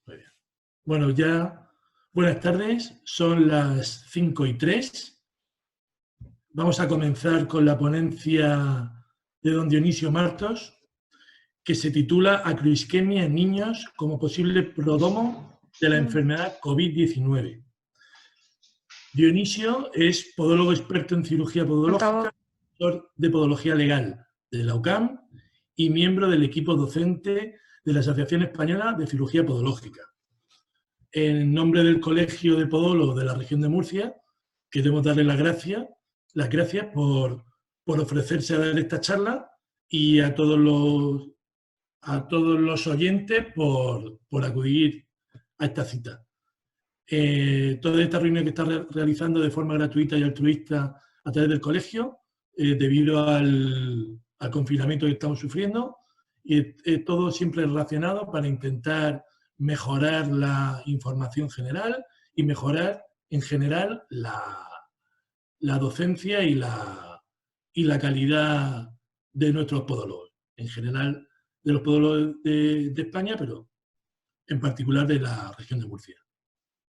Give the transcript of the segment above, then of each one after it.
Muy bien. Bueno, ya buenas tardes, son las 5:03. Vamos a comenzar con la ponencia de don Dionisio Martos, que se titula Acroisquemia en niños como posible prodromo de la enfermedad COVID-19. Dionisio es podólogo experto en cirugía podológica, profesor de podología legal de la UCAM y miembro del equipo docente de la Asociación Española de Cirugía Podológica. En nombre del Colegio de Podólogos de la región de Murcia, queremos darle las gracias por ofrecerse a dar esta charla y a todos los oyentes por acudir a esta cita. Toda esta reunión que está realizando de forma gratuita y altruista a través del colegio, debido al confinamiento que estamos sufriendo, y todo siempre relacionado para intentar mejorar la información general y mejorar en general la docencia y la calidad de nuestros podólogos, en general de los podólogos de España, pero en particular de la región de Murcia.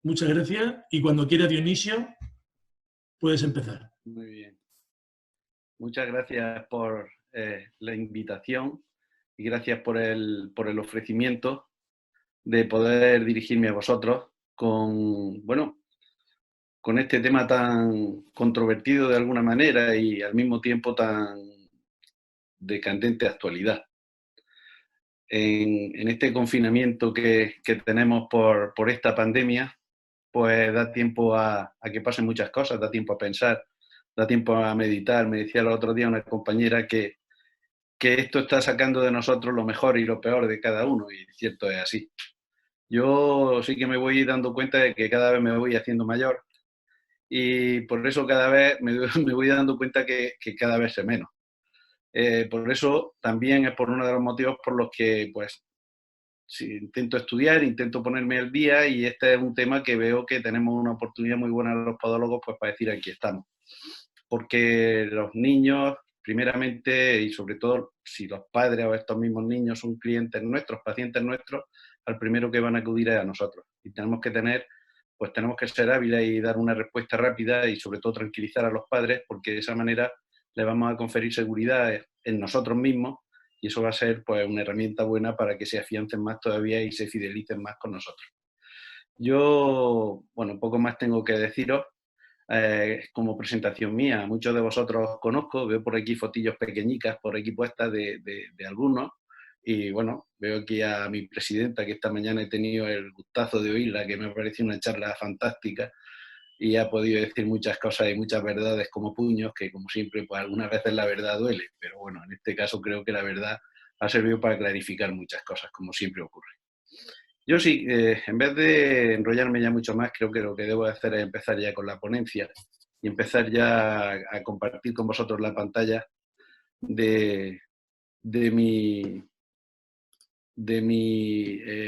Muchas gracias y cuando quiera, Dionisio, puedes empezar. Muy bien. Muchas gracias por la invitación y gracias por el ofrecimiento de poder dirigirme a vosotros con este tema tan controvertido de alguna manera y al mismo tiempo tan de candente actualidad. En este confinamiento que tenemos por esta pandemia, pues da tiempo a que pasen muchas cosas, da tiempo a pensar, da tiempo a meditar. Me decía el otro día una compañera que esto está sacando de nosotros lo mejor y lo peor de cada uno, y cierto es así. Yo sí que me voy dando cuenta de que cada vez me voy haciendo mayor y por eso cada vez me voy dando cuenta que cada vez sé menos. Por eso también es por uno de los motivos por los que pues sí, intento estudiar, intento ponerme al día, y este es un tema que veo que tenemos una oportunidad muy buena los podólogos pues para decir aquí estamos. Porque los niños, primeramente, y sobre todo si los padres o estos mismos niños son clientes nuestros, pacientes nuestros, al primero que van a acudir es a nosotros. Y tenemos que ser hábiles y dar una respuesta rápida y sobre todo tranquilizar a los padres, porque de esa manera les vamos a conferir seguridad en nosotros mismos, y eso va a ser pues una herramienta buena para que se afiancen más todavía y se fidelicen más con nosotros. Yo, poco más tengo que deciros. Como presentación mía, muchos de vosotros os conozco, veo por aquí fotillos pequeñicas por aquí puestas de algunos, y bueno, veo aquí a mi presidenta, que esta mañana he tenido el gustazo de oírla, que me parece una charla fantástica y ha podido decir muchas cosas y muchas verdades como puños, que como siempre, pues algunas veces la verdad duele, pero bueno, en este caso creo que la verdad ha servido para clarificar muchas cosas, como siempre ocurre. Yo sí, en vez de enrollarme ya mucho más, creo que lo que debo hacer es empezar ya con la ponencia y empezar ya a compartir con vosotros la pantalla de mi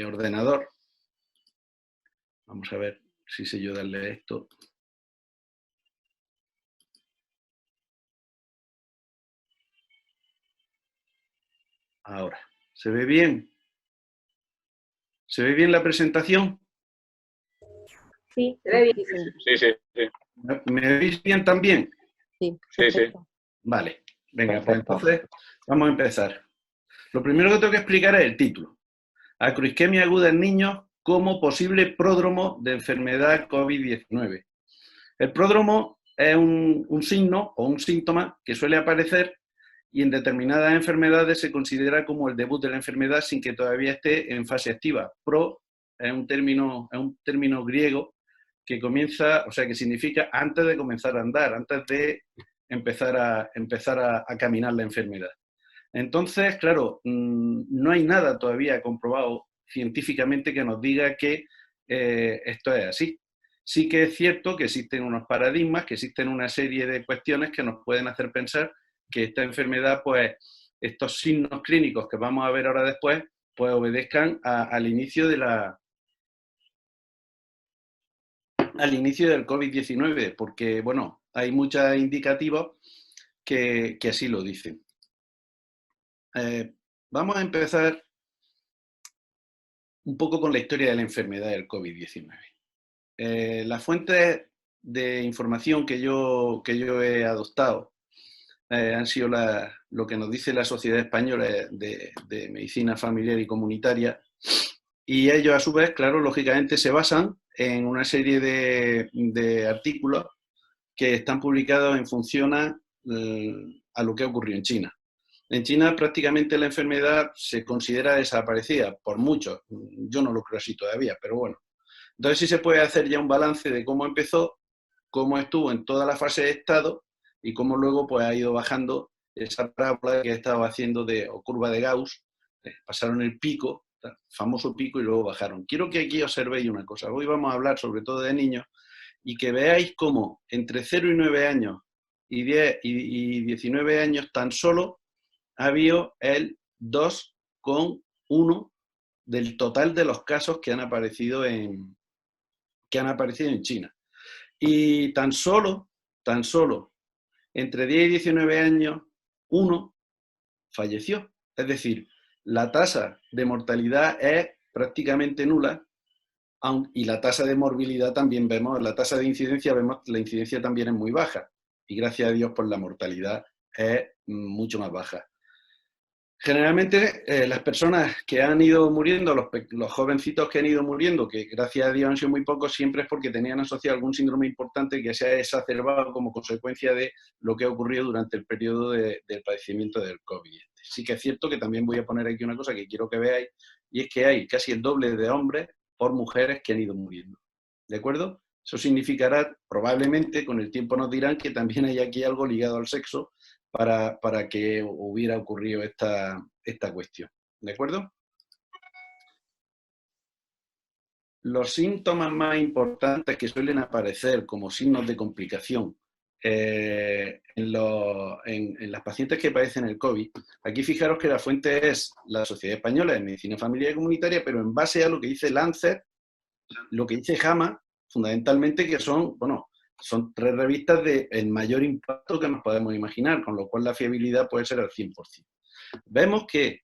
ordenador. Vamos a ver si sé yo darle a esto. Ahora, ¿se ve bien? ¿Se ve bien la presentación? Sí, se ve bien. Sí. ¿Me veis bien también? Sí. Vale, venga, pues entonces vamos a empezar. Lo primero que tengo que explicar es el título. Acroisquemia aguda en niños como posible pródromo de enfermedad COVID-19. El pródromo es un signo o un síntoma que suele aparecer y en determinadas enfermedades se considera como el debut de la enfermedad sin que todavía esté en fase activa. Pro es un término griego que comienza, o sea, que significa antes de comenzar a andar, antes de empezar a caminar la enfermedad. Entonces, claro, no hay nada todavía comprobado científicamente que nos diga que esto es así. Sí que es cierto que existen unos paradigmas, que existen una serie de cuestiones que nos pueden hacer pensar que esta enfermedad, pues, estos signos clínicos que vamos a ver ahora después, pues obedezcan al inicio del COVID-19, porque, bueno, hay muchos indicativos que así lo dicen. Vamos a empezar un poco con la historia de la enfermedad del COVID-19. Las fuentes de información que yo he adoptado han sido lo que nos dice la Sociedad Española de Medicina Familiar y Comunitaria, y ellos a su vez, claro, lógicamente se basan en una serie de artículos que están publicados en función a lo que ocurrió en China. En China prácticamente la enfermedad se considera desaparecida por muchos, yo no lo creo así todavía, pero bueno. Entonces sí se puede hacer ya un balance de cómo empezó, cómo estuvo en toda la fase de estado y cómo luego pues, ha ido bajando esa parábola que he estado haciendo o curva de Gauss. Pasaron el pico, el famoso pico, y luego bajaron. Quiero que aquí observéis una cosa. Hoy vamos a hablar sobre todo de niños y que veáis cómo entre 0 y 9 años y 10 y 19 años tan solo ha habido el 2,1 del total de los casos que han aparecido en China. Y tan solo, entre 10 y 19 años, uno falleció. Es decir, la tasa de mortalidad es prácticamente nula, y la tasa de morbilidad también vemos, la tasa de incidencia vemos, la incidencia también es muy baja. Y gracias a Dios, pues la mortalidad es mucho más baja. Generalmente las personas que han ido muriendo, los jovencitos que han ido muriendo, que gracias a Dios han sido muy pocos, siempre es porque tenían asociado algún síndrome importante que se ha exacerbado como consecuencia de lo que ha ocurrido durante el periodo del padecimiento del COVID. Sí que es cierto que también voy a poner aquí una cosa que quiero que veáis, y es que hay casi el doble de hombres por mujeres que han ido muriendo. ¿De acuerdo? Eso significará, probablemente, con el tiempo nos dirán que también hay aquí algo ligado al sexo, para que hubiera ocurrido esta cuestión. ¿De acuerdo? Los síntomas más importantes que suelen aparecer como signos de complicación en las pacientes que padecen el COVID, aquí fijaros que la fuente es la Sociedad Española de Medicina Familiar y Comunitaria, pero en base a lo que dice Lancet, lo que dice JAMA, fundamentalmente, que son 3 revistas del mayor impacto que nos podemos imaginar, con lo cual la fiabilidad puede ser al 100%. Vemos que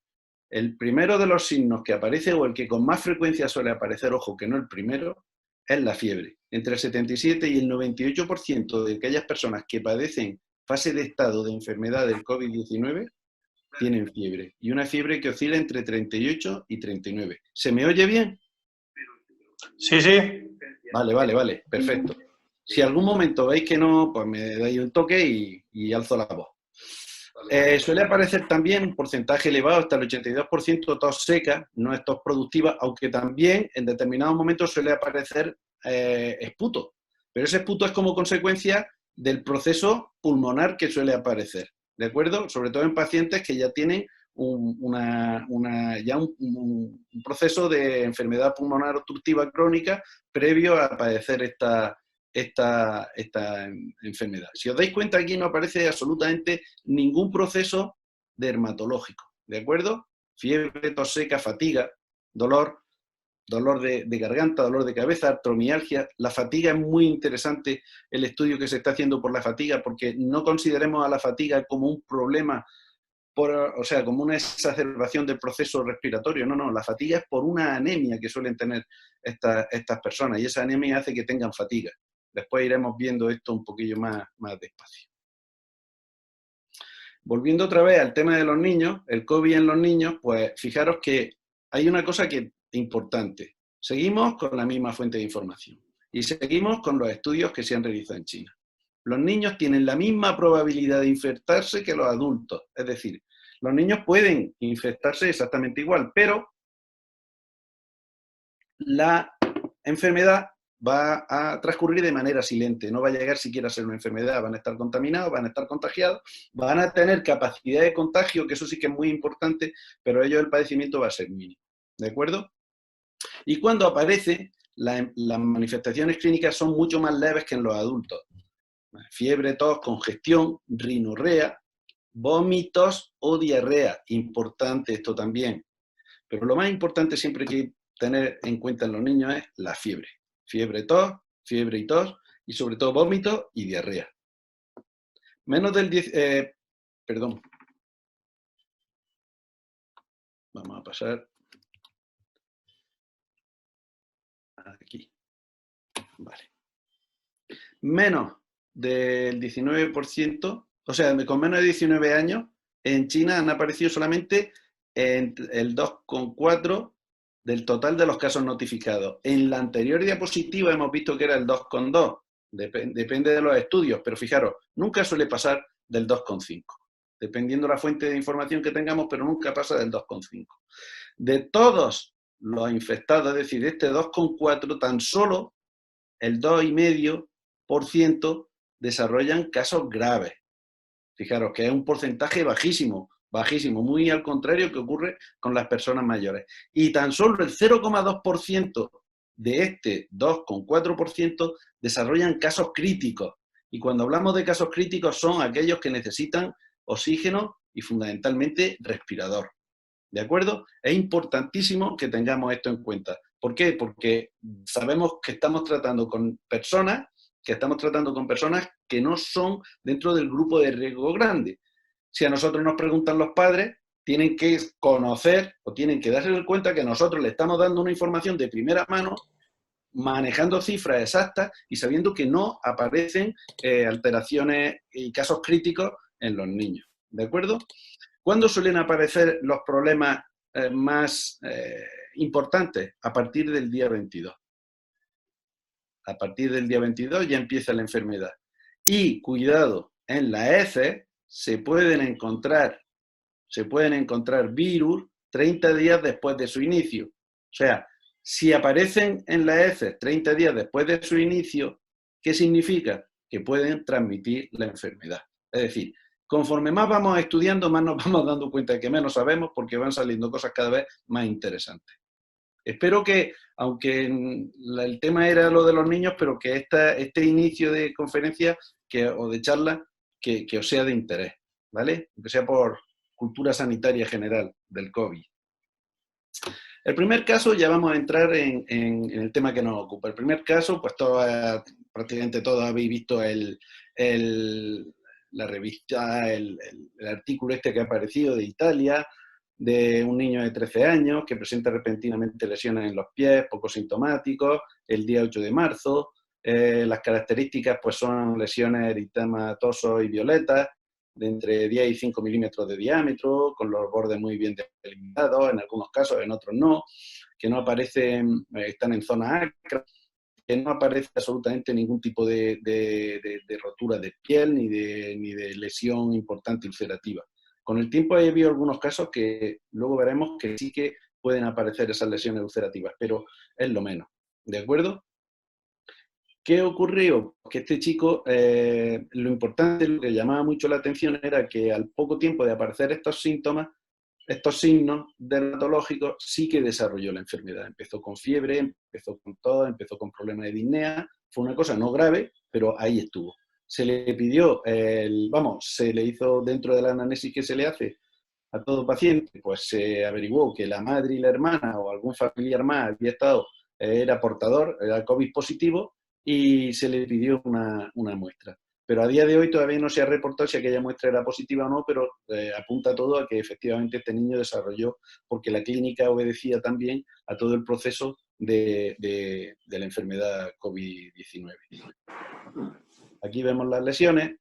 el primero de los signos que aparece, o el que con más frecuencia suele aparecer, ojo que no el primero, es la fiebre. Entre el 77 y el 98% de aquellas personas que padecen fase de estado de enfermedad del COVID-19 tienen fiebre. Y una fiebre que oscila entre 38 y 39. ¿Se me oye bien? Sí, sí. Vale, perfecto. Si algún momento veis que no, pues me dais un toque y alzo la voz. Suele aparecer también un porcentaje elevado, hasta el 82% tos seca, no es tos productiva, aunque también en determinados momentos suele aparecer esputo. Pero ese esputo es como consecuencia del proceso pulmonar que suele aparecer, ¿de acuerdo? Sobre todo en pacientes que ya tienen un proceso de enfermedad pulmonar obstructiva crónica previo a padecer esta enfermedad. Si os dais cuenta, aquí no aparece absolutamente ningún proceso dermatológico, ¿de acuerdo? Fiebre, tos seca, fatiga, dolor de garganta, dolor de cabeza, artromialgia. La fatiga es muy interesante, el estudio que se está haciendo por la fatiga, porque no consideremos a la fatiga como un problema, como una exacerbación del proceso respiratorio. No, la fatiga es por una anemia que suelen tener estas personas, y esa anemia hace que tengan fatiga. Después iremos viendo esto un poquillo más despacio. Volviendo otra vez al tema de los niños, el COVID en los niños, pues fijaros que hay una cosa que es importante. Seguimos con la misma fuente de información y seguimos con los estudios que se han realizado en China. Los niños tienen la misma probabilidad de infectarse que los adultos. Es decir, los niños pueden infectarse exactamente igual, pero la enfermedad va a transcurrir de manera silente, no va a llegar siquiera a ser una enfermedad, van a estar contaminados, van a estar contagiados, van a tener capacidad de contagio, que eso sí que es muy importante, pero ellos el padecimiento va a ser mínimo, ¿de acuerdo? Y cuando aparece, las manifestaciones clínicas son mucho más leves que en los adultos. Fiebre, tos, congestión, rinorrea, vómitos o diarrea, importante esto también. Pero lo más importante siempre que tener en cuenta en los niños es la fiebre. Fiebre y tos, y sobre todo vómito y diarrea. Menos del 10... perdón. Vamos a pasar. aquí. Vale. Menos del 19%, o sea, con menos de 19 años, en China han aparecido solamente el 2,4% del total de los casos notificados. En la anterior diapositiva hemos visto que era el 2,2%. Depende de los estudios, pero fijaros, nunca suele pasar del 2,5%. Dependiendo de la fuente de información que tengamos, pero nunca pasa del 2,5%. De todos los infectados, es decir, de este 2,4%, tan solo el 2,5% desarrollan casos graves. Fijaros que es un porcentaje bajísimo, bajísimo, muy al contrario que ocurre con las personas mayores. Y tan solo el 0,2% de este 2,4% desarrollan casos críticos. Y cuando hablamos de casos críticos son aquellos que necesitan oxígeno y fundamentalmente respirador. ¿De acuerdo? Es importantísimo que tengamos esto en cuenta. ¿Por qué? Porque sabemos que estamos tratando con personas que no son dentro del grupo de riesgo grande. Si a nosotros nos preguntan los padres, tienen que conocer o tienen que darse cuenta que nosotros le estamos dando una información de primera mano, manejando cifras exactas y sabiendo que no aparecen alteraciones y casos críticos en los niños. ¿De acuerdo? ¿Cuándo suelen aparecer los problemas más importantes? A partir del día 22. A partir del día 22 ya empieza la enfermedad. Y cuidado, en la heces se pueden encontrar virus 30 días después de su inicio. O sea, si aparecen en la heces 30 días después de su inicio, ¿qué significa? Que pueden transmitir la enfermedad. Es decir, conforme más vamos estudiando, más nos vamos dando cuenta de que menos sabemos porque van saliendo cosas cada vez más interesantes. Espero que, aunque el tema era lo de los niños, pero que este inicio de conferencia o de charla que os sea de interés, ¿vale? Aunque sea por cultura sanitaria general del COVID. El primer caso, ya vamos a entrar en el tema que nos ocupa. El primer caso, pues prácticamente todos habéis visto la revista, el artículo este que ha aparecido de Italia, de un niño de 13 años que presenta repentinamente lesiones en los pies, poco sintomáticos, el día 8 de marzo. Las características pues son lesiones eritematosos y violetas, de entre 10 y 5 milímetros de diámetro, con los bordes muy bien delimitados, en algunos casos, en otros no, que no aparecen, están en zona acra, que no aparece absolutamente ningún tipo de rotura de piel ni de lesión importante ulcerativa. Con el tiempo he habido algunos casos que luego veremos que sí que pueden aparecer esas lesiones ulcerativas, pero es lo menos, ¿de acuerdo? ¿Qué ocurrió? Que este chico, lo importante, lo que llamaba mucho la atención era que al poco tiempo de aparecer estos síntomas, estos signos dermatológicos, sí que desarrolló la enfermedad. Empezó con fiebre, empezó con tos, empezó con problemas de disnea. Fue una cosa no grave, pero ahí estuvo. Se le pidió, se le hizo dentro de la anamnesis que se le hace a todo paciente, pues se averiguó que la madre y la hermana o algún familiar más había estado, era portador, era COVID positivo, y se le pidió una muestra. Pero a día de hoy todavía no se ha reportado si aquella muestra era positiva o no, pero apunta todo a que efectivamente este niño desarrolló, porque la clínica obedecía también a todo el proceso de la enfermedad COVID-19. Aquí vemos las lesiones.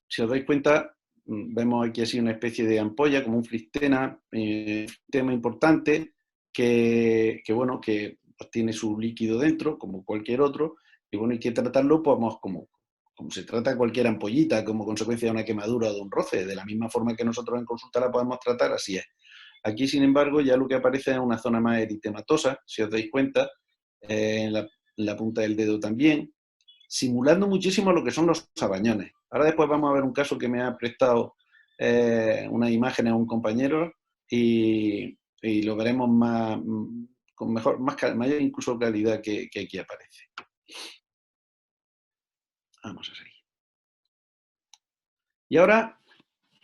Si os dais cuenta, vemos aquí así una especie de ampolla, como un flistema, tema importante, que pues tiene su líquido dentro, como cualquier otro, y bueno, hay que tratarlo pues, como se trata cualquier ampollita, como consecuencia de una quemadura o de un roce, de la misma forma que nosotros en consulta la podemos tratar, así es. Aquí, sin embargo, ya lo que aparece es una zona más eritematosa, si os dais cuenta, en la punta del dedo también, simulando muchísimo lo que son los sabañones. Ahora después vamos a ver un caso que me ha prestado unas imágenes a un compañero y lo veremos con mayor incluso calidad que aquí aparece. Vamos a seguir. Y ahora,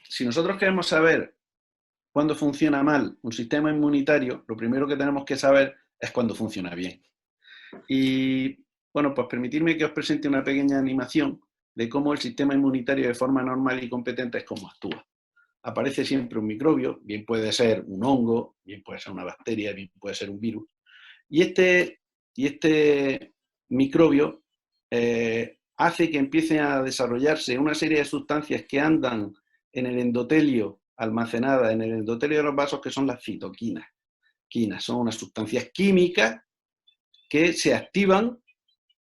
si nosotros queremos saber cuándo funciona mal un sistema inmunitario, lo primero que tenemos que saber es cuándo funciona bien. Y bueno, pues permitidme que os presente una pequeña animación de cómo el sistema inmunitario de forma normal y competente es cómo actúa. Aparece siempre un microbio, bien puede ser un hongo, bien puede ser una bacteria, bien puede ser un virus, Y este microbio hace que empiecen a desarrollarse una serie de sustancias que andan en el endotelio, almacenadas en el endotelio de los vasos, que son las citoquinas. Son unas sustancias químicas que se activan,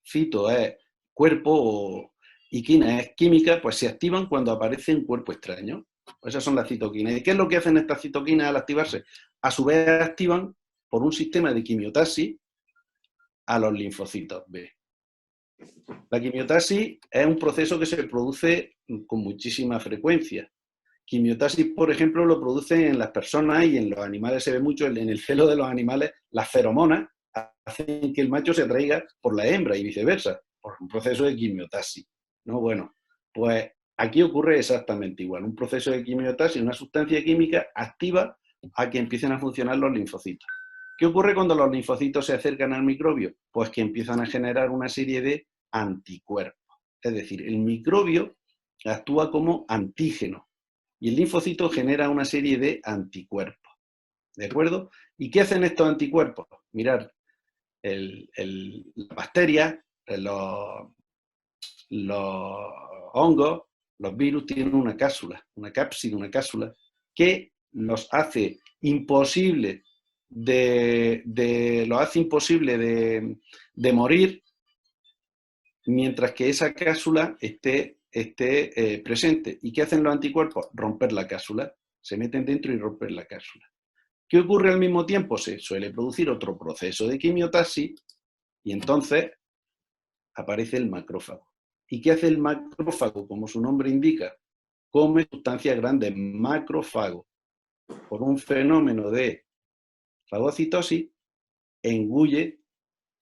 cito es cuerpo y quina es química, pues se activan cuando aparece un cuerpo extraño. Pues esas son las citoquinas. ¿Y qué es lo que hacen estas citoquinas al activarse? A su vez activan por un sistema de quimiotaxis a los linfocitos B. La quimiotaxis es un proceso que se produce con muchísima frecuencia. Quimiotaxis, por ejemplo, lo producen en las personas y en los animales se ve mucho, en el celo de los animales, las feromonas hacen que el macho se atraiga por la hembra y viceversa, por un proceso de quimiotaxis, ¿no? Bueno, pues aquí ocurre exactamente igual. Un proceso de quimiotaxis, una sustancia química activa a que empiecen a funcionar los linfocitos. ¿Qué ocurre cuando los linfocitos se acercan al microbio? Pues que empiezan a generar una serie de anticuerpos. Es decir, el microbio actúa como antígeno y el linfocito genera una serie de anticuerpos. ¿De acuerdo? ¿Y qué hacen estos anticuerpos? Mirad, las bacterias, los hongos, los virus tienen una cápsula, que los hace imposible de morir mientras que esa cápsula esté presente. ¿Y qué hacen los anticuerpos? Romper la cápsula. Se meten dentro y rompen la cápsula. ¿Qué ocurre al mismo tiempo? Se suele producir otro proceso de quimiotaxis y entonces aparece el macrófago. ¿Y qué hace el macrófago? Como su nombre indica, come sustancias grandes, macrófago. Por un fenómeno de fagocitosis, engulle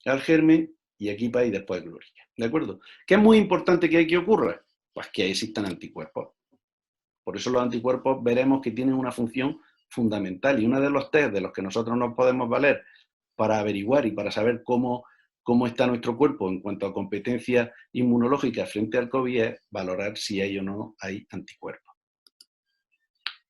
al germen y equipa y después gloria. ¿De acuerdo? ¿Qué es muy importante que ocurra? Pues que existan anticuerpos. Por eso los anticuerpos veremos que tienen una función fundamental y uno de los test de los que nosotros nos podemos valer para averiguar y para saber cómo está nuestro cuerpo en cuanto a competencia inmunológica frente al COVID es valorar si hay o no hay anticuerpos.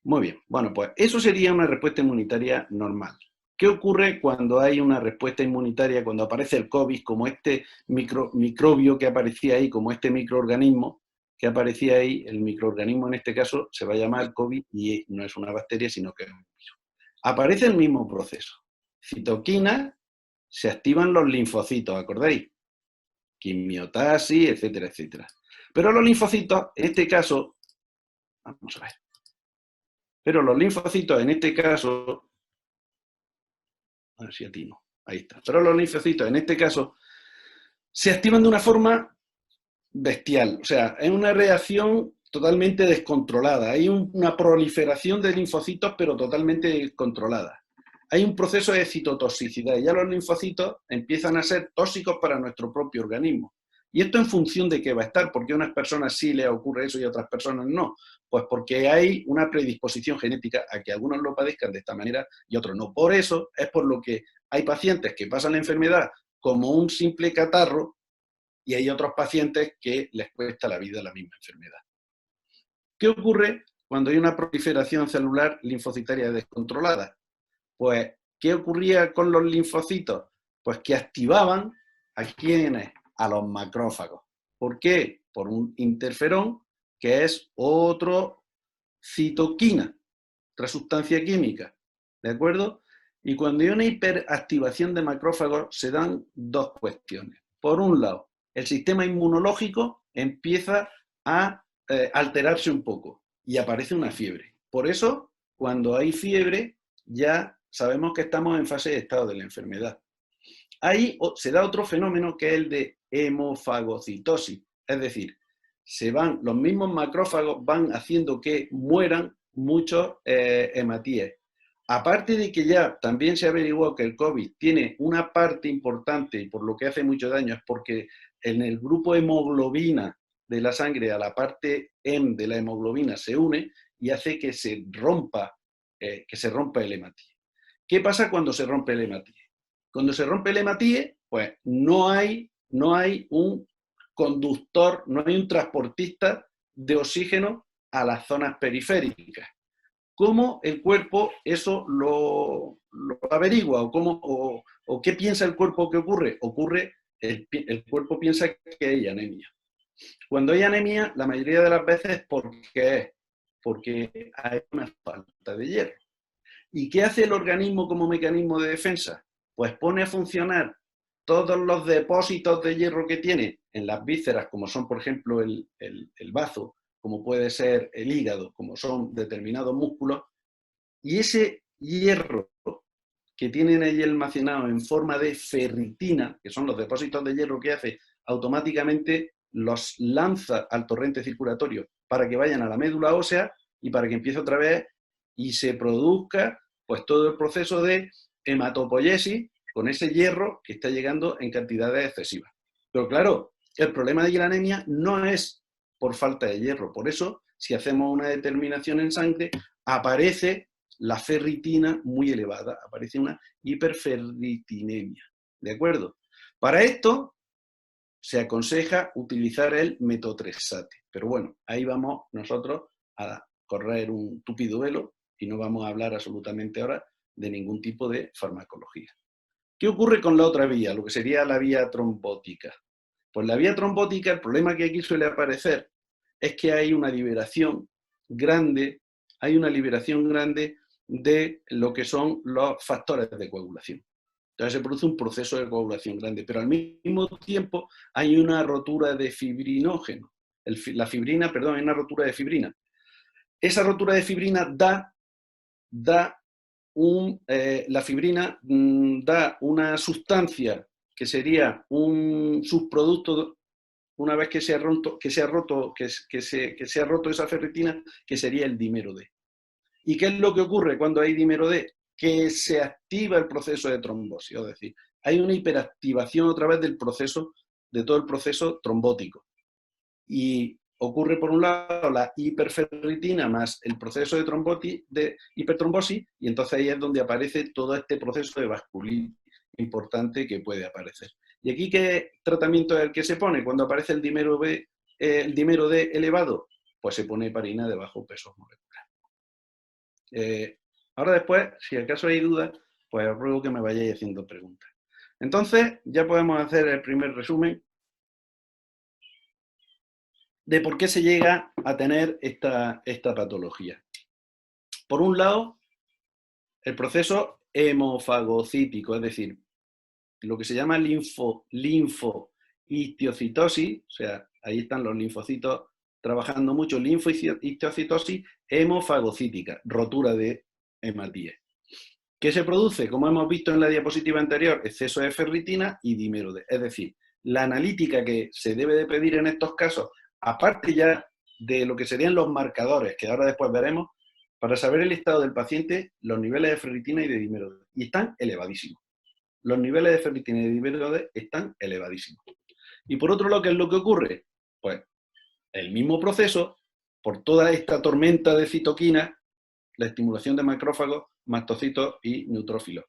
Muy bien, bueno, pues eso sería una respuesta inmunitaria normal. ¿Qué ocurre cuando hay una respuesta inmunitaria, cuando aparece el COVID, como este microbio que aparecía ahí, como este microorganismo que aparecía ahí? El microorganismo en este caso se va a llamar COVID y no es una bacteria, sino que es un virus. Aparece el mismo proceso. Citoquinas, se activan los linfocitos, ¿acordáis? Quimiotaxis, etcétera, etcétera. Pero los linfocitos, en este caso, vamos a ver. Pero los linfocitos, en este caso, a ver si atino, ahí está. Pero los linfocitos, en este caso, se activan de una forma bestial. O sea, es una reacción totalmente descontrolada. Hay una proliferación de linfocitos, pero totalmente descontrolada. Hay un proceso de citotoxicidad y ya los linfocitos empiezan a ser tóxicos para nuestro propio organismo. ¿Y esto en función de qué va a estar? ¿Por qué a unas personas sí les ocurre eso y a otras personas no? Pues porque hay una predisposición genética a que algunos lo padezcan de esta manera y otros no. Por eso es por lo que hay pacientes que pasan la enfermedad como un simple catarro y hay otros pacientes que les cuesta la vida la misma enfermedad. ¿Qué ocurre cuando hay una proliferación celular linfocitaria descontrolada? Pues, ¿qué ocurría con los linfocitos? Pues que activaban a ¿quiénes? A los macrófagos. ¿Por qué? Por un interferón, que es otro citoquina, otra sustancia química. ¿De acuerdo? Y cuando hay una hiperactivación de macrófagos se dan dos cuestiones. Por un lado, el sistema inmunológico empieza a alterarse un poco y aparece una fiebre. Por eso, cuando hay fiebre, ya sabemos que estamos en fase de estado de la enfermedad. Ahí se da otro fenómeno que es el de hemofagocitosis, es decir, los mismos macrófagos van haciendo que mueran muchos hematíes. Aparte de que ya también se ha averiguado que el COVID tiene una parte importante, y por lo que hace mucho daño, es porque en el grupo hemoglobina de la sangre a la parte M de la hemoglobina se une y hace que se rompa el hematíe. ¿Qué pasa cuando se rompe el hematíe? Cuando se rompe el hematíe, pues no hay un conductor, no hay un transportista de oxígeno a las zonas periféricas. ¿Cómo el cuerpo eso lo averigua o ¿O qué piensa el cuerpo que ocurre? El cuerpo piensa que hay anemia. Cuando hay anemia, la mayoría de las veces, ¿por qué es? Porque hay una falta de hierro. ¿Y qué hace el organismo como mecanismo de defensa? Pues pone a funcionar todos los depósitos de hierro que tiene en las vísceras, como son, por ejemplo, el bazo, como puede ser el hígado, como son determinados músculos, y ese hierro que tienen ahí almacenado en forma de ferritina, que son los depósitos de hierro que hace, automáticamente los lanza al torrente circulatorio para que vayan a la médula ósea y para que empiece otra vez y se produzca pues todo el proceso de hematopoiesis con ese hierro que está llegando en cantidades excesivas. Pero claro, el problema de la anemia no es por falta de hierro. Por eso, si hacemos una determinación en sangre, aparece la ferritina muy elevada, aparece una hiperferritinemia. ¿De acuerdo? Para esto se aconseja utilizar el metotrexate. Pero bueno, ahí vamos nosotros a correr un tupido velo y no vamos a hablar absolutamente ahora de ningún tipo de farmacología. ¿Qué ocurre con la otra vía? Lo que sería la vía trombótica. Pues la vía trombótica, el problema que aquí suele aparecer es que hay una liberación grande de lo que son los factores de coagulación. Entonces se produce un proceso de coagulación grande, pero al mismo tiempo hay una rotura de fibrinógeno. Hay una rotura de fibrina. Esa rotura de fibrina la fibrina da una sustancia que sería un subproducto una vez que se ha roto esa ferritina, que sería el dímero D. ¿Y qué es lo que ocurre cuando hay dímero D? Que se activa el proceso de trombosis, es decir, hay una hiperactivación otra vez de todo el proceso trombótico. Y ocurre por un lado la hiperferritina más el proceso de hipertrombosis, y entonces ahí es donde aparece todo este proceso de vasculitis importante que puede aparecer. ¿Y aquí qué tratamiento es el que se pone cuando aparece el dímero D elevado? Pues se pone heparina de bajo peso molecular. Ahora después, si acaso hay dudas, pues os ruego que me vayáis haciendo preguntas. Entonces, ya podemos hacer el primer resumen de por qué se llega a tener esta patología. Por un lado, el proceso hemofagocítico, es decir, lo que se llama linfohistiocytosis, o sea, ahí están los linfocitos trabajando mucho, linfohistiocytosis hemofagocítica, rotura de hematíes. ¿Qué se produce? Como hemos visto en la diapositiva anterior, exceso de ferritina y dímero D. Es decir, la analítica que se debe de pedir en estos casos, aparte ya de lo que serían los marcadores, que ahora después veremos, para saber el estado del paciente, los niveles de ferritina y de dímero D. Y están elevadísimos. Los niveles de ferritina y de dímero D están elevadísimos. Y por otro lado, ¿qué es lo que ocurre? Pues el mismo proceso, por toda esta tormenta de citoquinas, la estimulación de macrófagos, mastocitos y neutrófilos.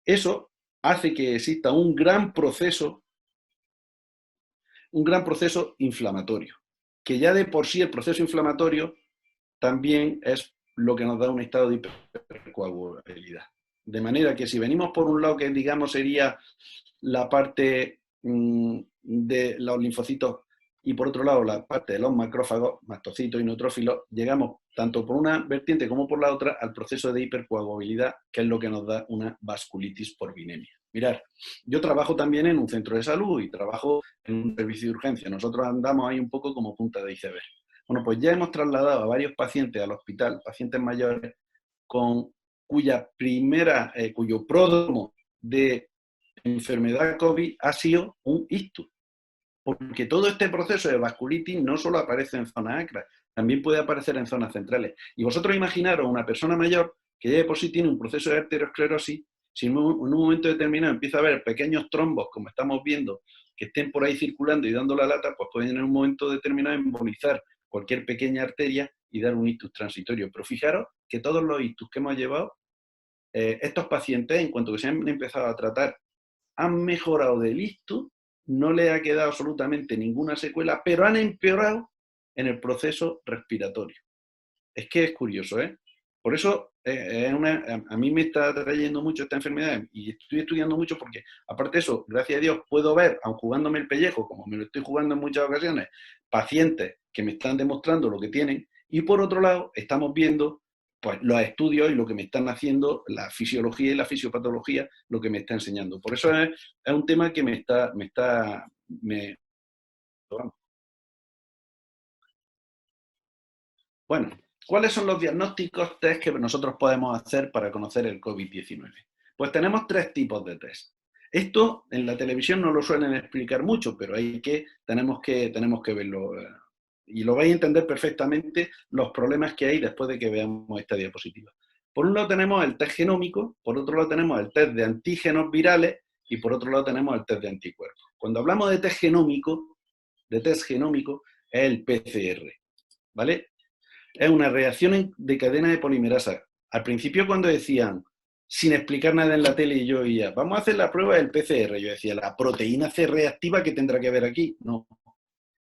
Eso hace que exista un gran proceso inflamatorio, que ya de por sí el proceso inflamatorio también es lo que nos da un estado de hipercoagulabilidad. De manera que si venimos por un lado que digamos sería la parte de los linfocitos y por otro lado la parte de los macrófagos, mastocitos y neutrófilos, llegamos tanto por una vertiente como por la otra al proceso de hipercoagulabilidad, que es lo que nos da una vasculitis por vinemia. Mirad, yo trabajo también en un centro de salud y trabajo en un servicio de urgencia. Nosotros andamos ahí un poco como punta de iceberg. Bueno, pues ya hemos trasladado a varios pacientes al hospital, pacientes mayores, cuyo pródromo de enfermedad COVID ha sido un ictus. Porque todo este proceso de vasculitis no solo aparece en zonas acras, también puede aparecer en zonas centrales. Y vosotros imaginaros una persona mayor que ya de por sí tiene un proceso de arteriosclerosis, si en un momento determinado empieza a haber pequeños trombos, como estamos viendo, que estén por ahí circulando y dando la lata, pues pueden en un momento determinado embolizar cualquier pequeña arteria y dar un ictus transitorio. Pero fijaros que todos los ictus que hemos llevado, estos pacientes, en cuanto que se han empezado a tratar, han mejorado del ictus, no le ha quedado absolutamente ninguna secuela, pero han empeorado en el proceso respiratorio. Es que es curioso, ¿eh? Por eso a mí me está atrayendo mucho esta enfermedad y estoy estudiando mucho porque, aparte de eso, gracias a Dios, puedo ver, aun jugándome el pellejo, como me lo estoy jugando en muchas ocasiones, pacientes que me están demostrando lo que tienen, y por otro lado, estamos viendo pues, los estudios y lo que me están haciendo, la fisiología y la fisiopatología, lo que me está enseñando. Por eso es un tema que Bueno, ¿cuáles son los diagnósticos test que nosotros podemos hacer para conocer el COVID-19? Pues tenemos 3 tipos de test. Esto en la televisión no lo suelen explicar mucho, pero tenemos que verlo. Y lo vais a entender perfectamente los problemas que hay después de que veamos esta diapositiva. Por un lado tenemos el test genómico, por otro lado tenemos el test de antígenos virales y por otro lado tenemos el test de anticuerpos. Cuando hablamos de test genómico es el PCR, ¿vale? Es una reacción de cadena de polimerasa. Al principio cuando decían, sin explicar nada en la tele, y yo oía, vamos a hacer la prueba del PCR, yo decía, ¿la proteína C reactiva qué tendrá que ver aquí? No,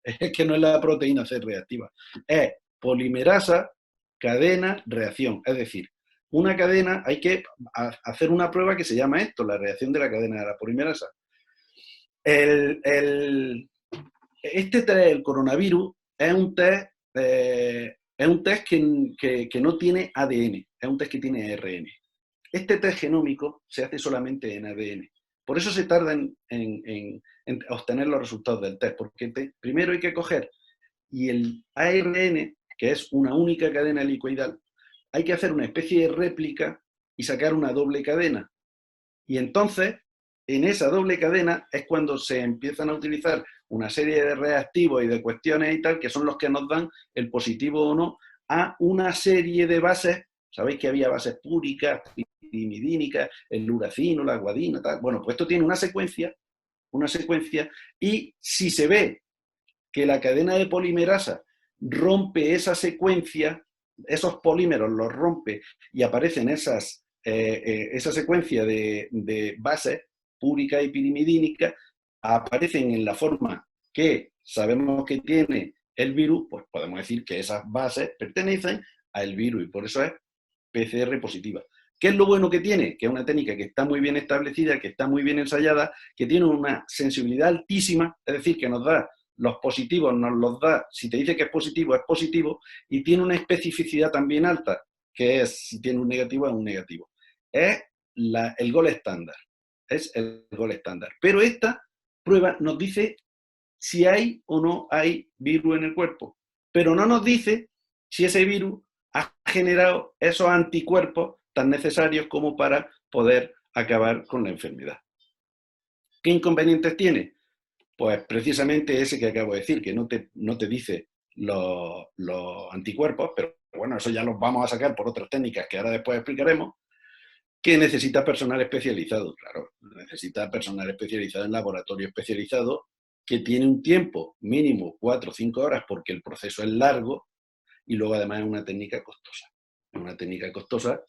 es que no es la proteína C reactiva. Es polimerasa, cadena, reacción. Es decir, una cadena, hay que hacer una prueba que se llama esto, la reacción de la cadena de la polimerasa. El coronavirus, es un test que no tiene ADN, es un test que tiene ARN. Este test genómico se hace solamente en ADN. Por eso se tarda en obtener los resultados del test, porque primero hay que coger, y el ARN, que es una única cadena helicoidal, hay que hacer una especie de réplica y sacar una doble cadena. Y entonces, en esa doble cadena es cuando se empiezan a utilizar una serie de reactivos y de cuestiones y tal, que son los que nos dan el positivo o no a una serie de bases. Sabéis que había bases púricas, pirimidínicas, el uracino, la guadina, tal. Bueno, pues esto tiene una secuencia, y si se ve que la cadena de polimerasa rompe esa secuencia, esos polímeros los rompe y aparecen esa secuencia de bases púrica y pirimidínica, aparecen en la forma que sabemos que tiene el virus, pues podemos decir que esas bases pertenecen al virus y por eso es PCR positiva. ¿Qué es lo bueno que tiene? Que es una técnica que está muy bien establecida, que está muy bien ensayada, que tiene una sensibilidad altísima, es decir, que nos da los positivos, nos los da, si te dice que es positivo, y tiene una especificidad también alta, que es, si tiene un negativo, es un negativo. Es el gol estándar. Es el gol estándar. Pero esta prueba nos dice si hay o no hay virus en el cuerpo, pero no nos dice si ese virus ha generado esos anticuerpos tan necesarios como para poder acabar con la enfermedad. ¿Qué inconvenientes tiene? Pues precisamente ese que acabo de decir, que no te dice los anticuerpos, pero bueno, eso ya los vamos a sacar por otras técnicas que ahora después explicaremos, que necesita personal especializado, claro, necesita personal especializado en laboratorio especializado, que tiene un tiempo mínimo 4 o 5 horas porque el proceso es largo y luego además es una técnica costosa. Es una técnica costosa.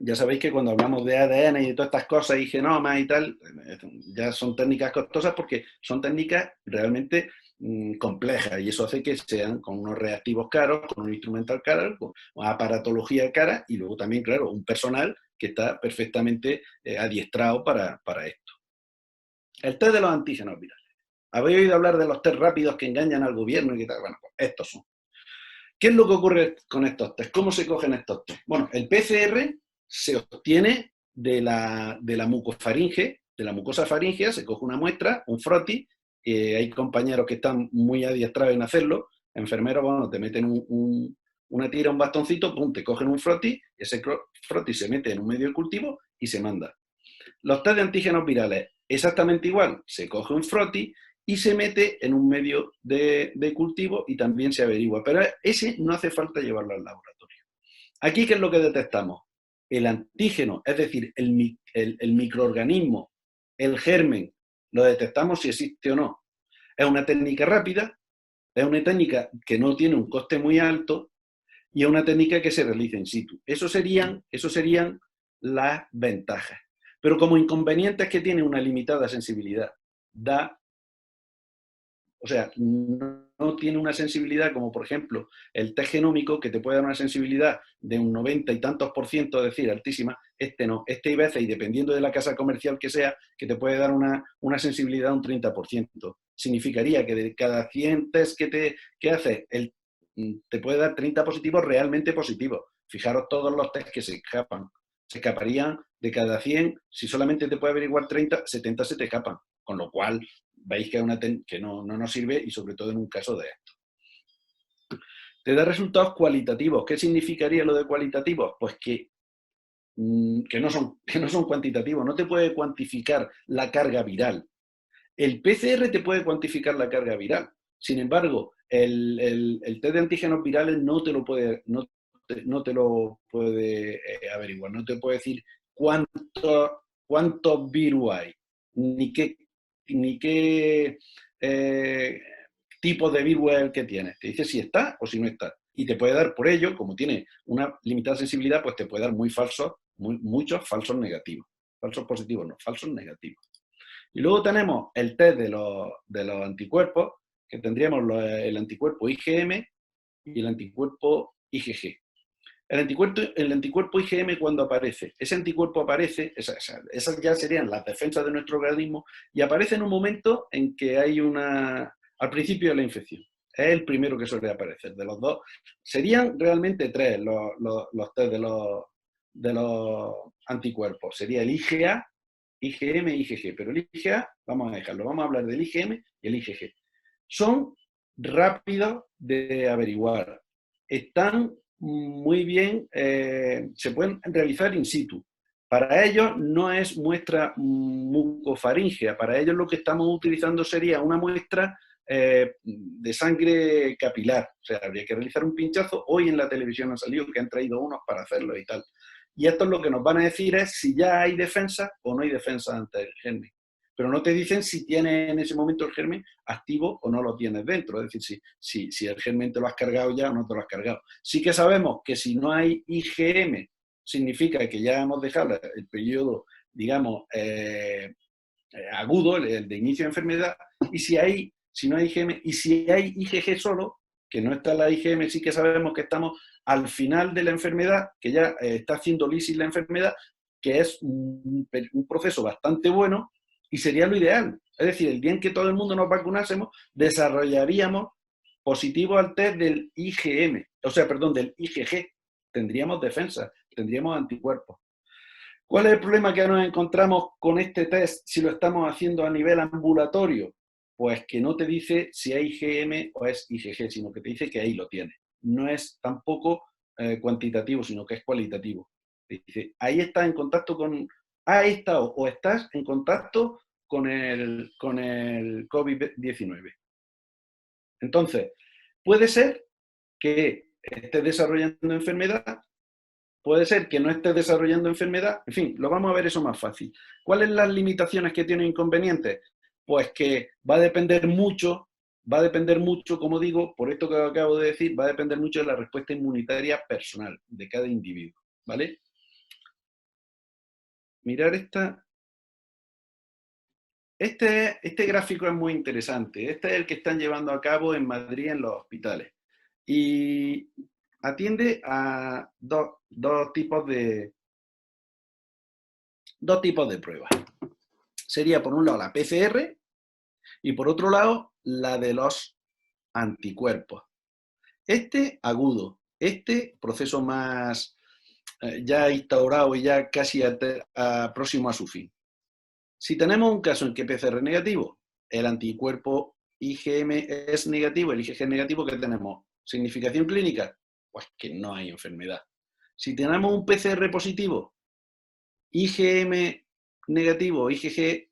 Ya sabéis que cuando hablamos de ADN y de todas estas cosas y genomas y tal, ya son técnicas costosas porque son técnicas realmente complejas y eso hace que sean con unos reactivos caros, con un instrumental caro, con una aparatología cara y luego también, claro, un personal que está perfectamente adiestrado para esto. El test de los antígenos virales. ¿Habéis oído hablar de los test rápidos que engañan al gobierno y qué tal? Bueno, pues estos son. ¿Qué es lo que ocurre con estos test? ¿Cómo se cogen estos test? Bueno, el PCR se obtiene de la mucofaringe, de la mucosa faríngea, se coge una muestra, un froti, hay compañeros que están muy adiestrados en hacerlo, enfermeros, bueno, te meten una tira, un bastoncito, pum, te cogen un froti, ese froti se mete en un medio de cultivo y se manda. Los test de antígenos virales, exactamente igual, se coge un froti y se mete en un medio de cultivo y también se averigua, pero ese no hace falta llevarlo al laboratorio. Aquí, ¿qué es lo que detectamos? El antígeno, es decir, el microorganismo, el germen, lo detectamos si existe o no. Es una técnica rápida, es una técnica que no tiene un coste muy alto y es una técnica que se realiza in situ. Eso serían las ventajas. Pero como inconveniente es que tiene una limitada sensibilidad. O sea, no no tiene una sensibilidad como, por ejemplo, el test genómico, que te puede dar una sensibilidad de un 90 y tantos %, es decir, altísima. Este no. Este hay veces, y dependiendo de la casa comercial que sea, que te puede dar una sensibilidad de un 30%. Significaría que de cada 100 test que haces, te puede dar 30 positivos realmente positivos. Fijaros todos los test que se escapan. Se escaparían de cada 100, si solamente te puede averiguar 30, 70 se te escapan. Con lo cual, veis que, que no nos sirve, y sobre todo en un caso de esto. Te da resultados cualitativos. ¿Qué significaría lo de cualitativos? Pues que no son cuantitativos. No te puede cuantificar la carga viral. El PCR te puede cuantificar la carga viral. Sin embargo, el test de antígenos virales no te lo puede averiguar. No te puede decir cuántos virus hay, ni qué tipo de virus es el que tienes. Te dice si está o si no está. Y te puede dar, por ello, como tiene una limitada sensibilidad, pues te puede dar muchos falsos negativos. Falsos positivos, no, falsos negativos. Y luego tenemos el test de los anticuerpos, que tendríamos el anticuerpo IgM y el anticuerpo IgG. El anticuerpo IgM, cuando aparece, ese anticuerpo aparece, esas ya serían las defensas de nuestro organismo, y aparece en un momento en que hay al principio de la infección. Es el primero que suele aparecer. De los dos, serían realmente tres los test de los anticuerpos. Sería el IgA, IgM e IgG, pero el IgA, vamos a dejarlo, vamos a hablar del IgM y el IgG. Son rápidos de averiguar, están muy bien, se pueden realizar in situ. Para ellos no es muestra mucofaríngea, para ellos lo que estamos utilizando sería una muestra de sangre capilar, o sea, habría que realizar un pinchazo. Hoy en la televisión han salido que han traído unos para hacerlo y tal. Y esto es lo que nos van a decir es si ya hay defensa o no hay defensa ante el germen. Pero no te dicen si tienes en ese momento el germen activo o no lo tienes dentro. Es decir, si el germen te lo has cargado ya o no te lo has cargado. Sí que sabemos que si no hay IgM, significa que ya hemos dejado el periodo, digamos, agudo, el de inicio de enfermedad. Y si no hay IgM, y si hay IgG solo, que no está la IgM, sí que sabemos que estamos al final de la enfermedad, que ya está haciendo lisis la enfermedad, que es un proceso bastante bueno y sería lo ideal. Es decir, el día en que todo el mundo nos vacunásemos, desarrollaríamos positivo al test del IgM, o sea, perdón, del IgG. Tendríamos defensa, tendríamos anticuerpos. ¿Cuál es el problema que nos encontramos con este test si lo estamos haciendo a nivel ambulatorio? Pues que no te dice si hay IgM o es IgG, sino que te dice que ahí lo tienes. No es tampoco cuantitativo, sino que es cualitativo. Te dice, ahí estás en contacto con... has estado o estás en contacto con el COVID-19. Entonces, puede ser que estés desarrollando enfermedad, puede ser que no estés desarrollando enfermedad, en fin, lo vamos a ver eso más fácil. ¿Cuáles son las limitaciones que tiene inconvenientes? Pues que va a depender mucho, como digo, por esto que acabo de decir, va a depender mucho de la respuesta inmunitaria personal de cada individuo, ¿vale? Mirar este gráfico es muy interesante. Este es el que están llevando a cabo en Madrid en los hospitales. Y atiende a dos tipos de pruebas. Sería por un lado la PCR y por otro lado la de los anticuerpos. Este agudo, este proceso más ya instaurado y ya casi próximo a su fin. Si tenemos un caso en que PCR es negativo, el anticuerpo IgM es negativo, el IgG es negativo, ¿qué tenemos? ¿Significación clínica? Pues que no hay enfermedad. Si tenemos un PCR positivo, IgM negativo, IgG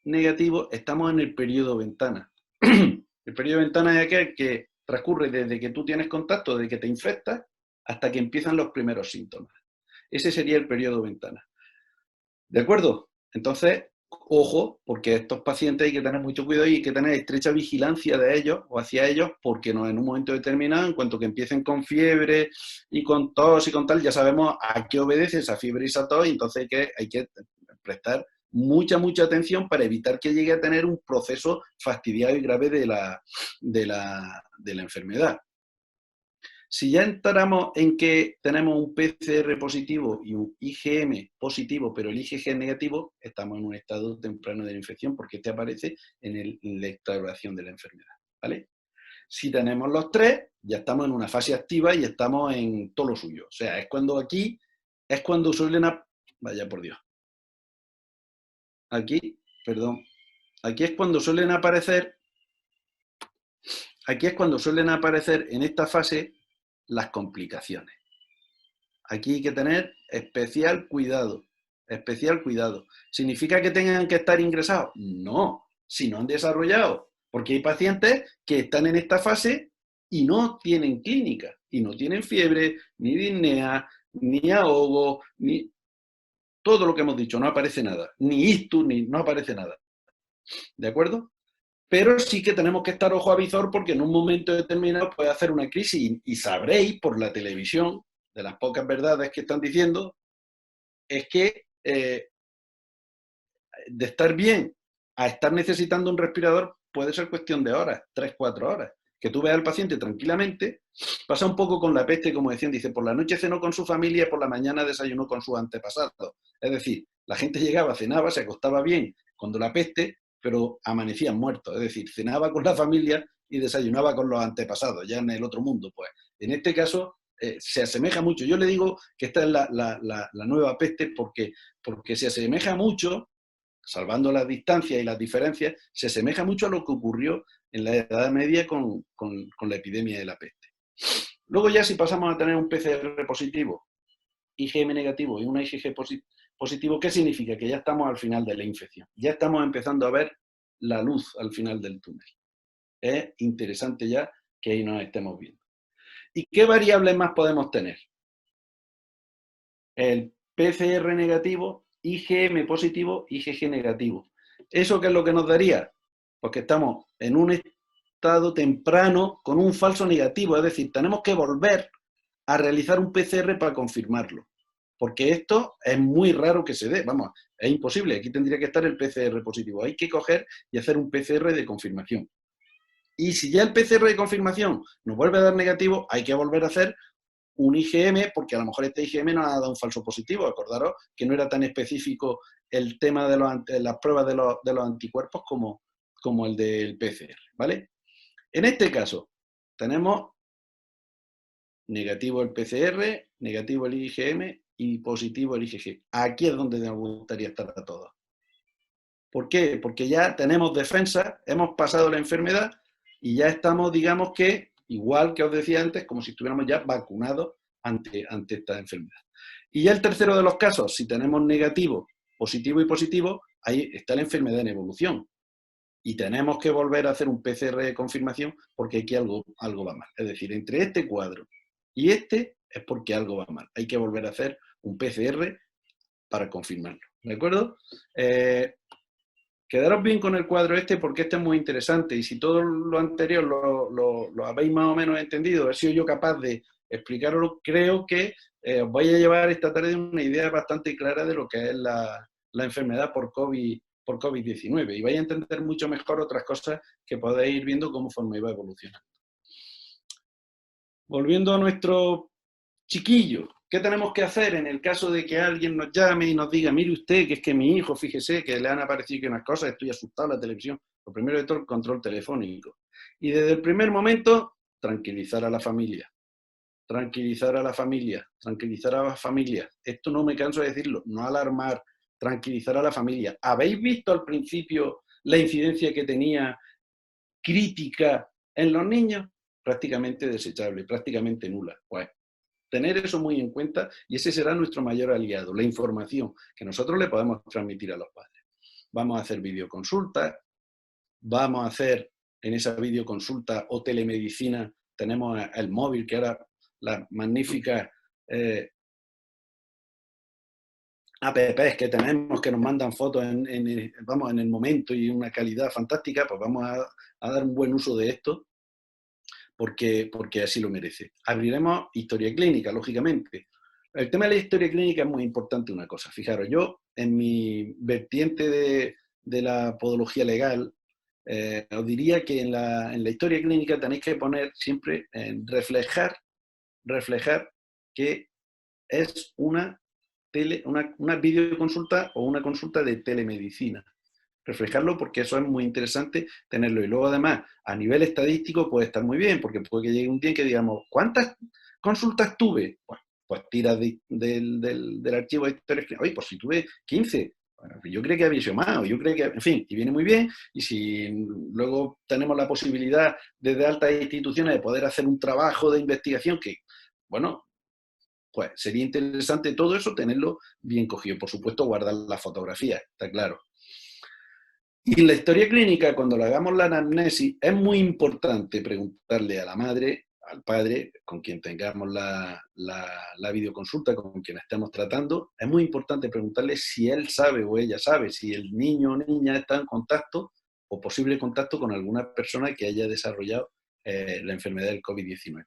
negativo, estamos en el periodo ventana. El periodo ventana es aquel que transcurre desde que tú tienes contacto, desde que te infectas, hasta que empiezan los primeros síntomas. Ese sería el periodo ventana. ¿De acuerdo? Entonces, ojo, porque estos pacientes hay que tener mucho cuidado y hay que tener estrecha vigilancia de ellos o hacia ellos, porque no, en un momento determinado, en cuanto que empiecen con fiebre y con tos y con tal, ya sabemos a qué obedece esa fiebre y esa tos, y entonces hay que prestar mucha atención para evitar que llegue a tener un proceso fastidiado y grave de la enfermedad. Si ya entramos en que tenemos un PCR positivo y un IgM positivo, pero el IgG negativo, estamos en un estado temprano de la infección porque este aparece en la instauración de la enfermedad, ¿vale? Si tenemos los tres, ya estamos en una fase activa y estamos en todo lo suyo. O sea, es cuando suelen... Vaya por Dios. Aquí, perdón. Aquí es cuando suelen aparecer en esta fase las complicaciones. Aquí hay que tener especial cuidado. Especial cuidado. ¿Significa que tengan que estar ingresados? No, si no han desarrollado. Porque hay pacientes que están en esta fase y no tienen clínica. Y no tienen fiebre, ni disnea, ni ahogo, ni... Todo lo que hemos dicho, no aparece nada. Ni ictus, no aparece nada. ¿De acuerdo? Pero sí que tenemos que estar ojo a visor porque en un momento determinado puede hacer una crisis y sabréis por la televisión, de las pocas verdades que están diciendo, es que de estar bien a estar necesitando un respirador puede ser cuestión de horas, 3, 4 horas. Que tú veas al paciente tranquilamente, pasa un poco con la peste, como decían, dice, por la noche cenó con su familia y por la mañana desayunó con sus antepasados. Es decir, la gente llegaba, cenaba, se acostaba bien cuando la peste, pero amanecían muertos. Es decir, cenaba con la familia y desayunaba con los antepasados, ya en el otro mundo. Pues en este caso se asemeja mucho. Yo le digo que esta es la nueva peste porque se asemeja mucho, salvando las distancias y las diferencias, se asemeja mucho a lo que ocurrió en la Edad Media con la epidemia de la peste. Luego ya si pasamos a tener un PCR positivo, IgM negativo y una IgG positivo, ¿qué significa? Que ya estamos al final de la infección. Ya estamos empezando a ver la luz al final del túnel. Es interesante ya que ahí nos estemos viendo. ¿Y qué variables más podemos tener? El PCR negativo, IgM positivo, IgG negativo. ¿Eso qué es lo que nos daría? Pues que estamos en un estado temprano con un falso negativo, es decir, tenemos que volver a realizar un PCR para confirmarlo, porque esto es muy raro que se dé, vamos, es imposible, aquí tendría que estar el PCR positivo, hay que coger y hacer un PCR de confirmación. Y si ya el PCR de confirmación nos vuelve a dar negativo, hay que volver a hacer un IgM, porque a lo mejor este IgM nos ha dado un falso positivo. Acordaros que no era tan específico el tema de las pruebas de los anticuerpos como el del PCR, ¿vale? En este caso, tenemos negativo el PCR, negativo el IgM y positivo el IgG. Aquí es donde nos gustaría estar a todos. ¿Por qué? Porque ya tenemos defensa, hemos pasado la enfermedad y ya estamos, digamos que, igual que os decía antes, como si estuviéramos ya vacunados ante esta enfermedad. Y ya el tercero de los casos, si tenemos negativo, positivo y positivo, ahí está la enfermedad en evolución. Y tenemos que volver a hacer un PCR de confirmación porque aquí algo va mal. Es decir, entre este cuadro y este es porque algo va mal. Hay que volver a hacer un PCR para confirmarlo. ¿De acuerdo? Quedaros bien con el cuadro este porque este es muy interesante y si todo lo anterior lo habéis más o menos entendido, he sido yo capaz de explicarlo, creo que os voy a llevar esta tarde una idea bastante clara de lo que es la enfermedad por COVID-19 y vais a entender mucho mejor otras cosas que podéis ir viendo conforme va evolucionando. Volviendo a nuestro chiquillo, ¿qué tenemos que hacer en el caso de que alguien nos llame y nos diga, mire usted, que es que mi hijo, fíjese, que le han aparecido que unas cosas, estoy asustado en la televisión? Lo primero de todo, el control telefónico. Y desde el primer momento, tranquilizar a la familia. Tranquilizar a la familia. Tranquilizar a la familia. Esto no me canso de decirlo, no alarmar, tranquilizar a la familia. ¿Habéis visto al principio la incidencia que tenía crítica en los niños? Prácticamente desechable, prácticamente nula. Pues tener eso muy en cuenta y ese será nuestro mayor aliado, la información que nosotros le podemos transmitir a los padres. Vamos a hacer videoconsultas, vamos a hacer en esa videoconsulta o telemedicina, tenemos el móvil, que ahora las magníficas apps que tenemos que nos mandan fotos en el momento y una calidad fantástica, pues vamos a dar un buen uso de esto porque así lo merece. Abriremos historia clínica, lógicamente. El tema de la historia clínica es muy importante una cosa. Fijaros, yo en mi vertiente de la podología legal, os diría que en la historia clínica tenéis que poner siempre reflejar que es una videoconsulta o una consulta de telemedicina. Reflejarlo porque eso es muy interesante tenerlo. Y luego además, a nivel estadístico puede estar muy bien, porque puede que llegue un día que digamos, ¿cuántas consultas tuve? Bueno, pues tiras del archivo de historias clínicas. Oye, pues si tuve 15, bueno, yo creo que había sido más, o yo creo que, en fin, y viene muy bien. Y si luego tenemos la posibilidad desde altas instituciones de poder hacer un trabajo de investigación que, bueno, pues sería interesante todo eso tenerlo bien cogido. Por supuesto, guardar la fotografía, está claro. Y en la historia clínica, cuando le hagamos la anamnesis, es muy importante preguntarle a la madre, al padre, con quien tengamos la videoconsulta, con quien estemos tratando, es muy importante preguntarle si él sabe o ella sabe, si el niño o niña está en contacto o posible contacto con alguna persona que haya desarrollado la enfermedad del COVID-19.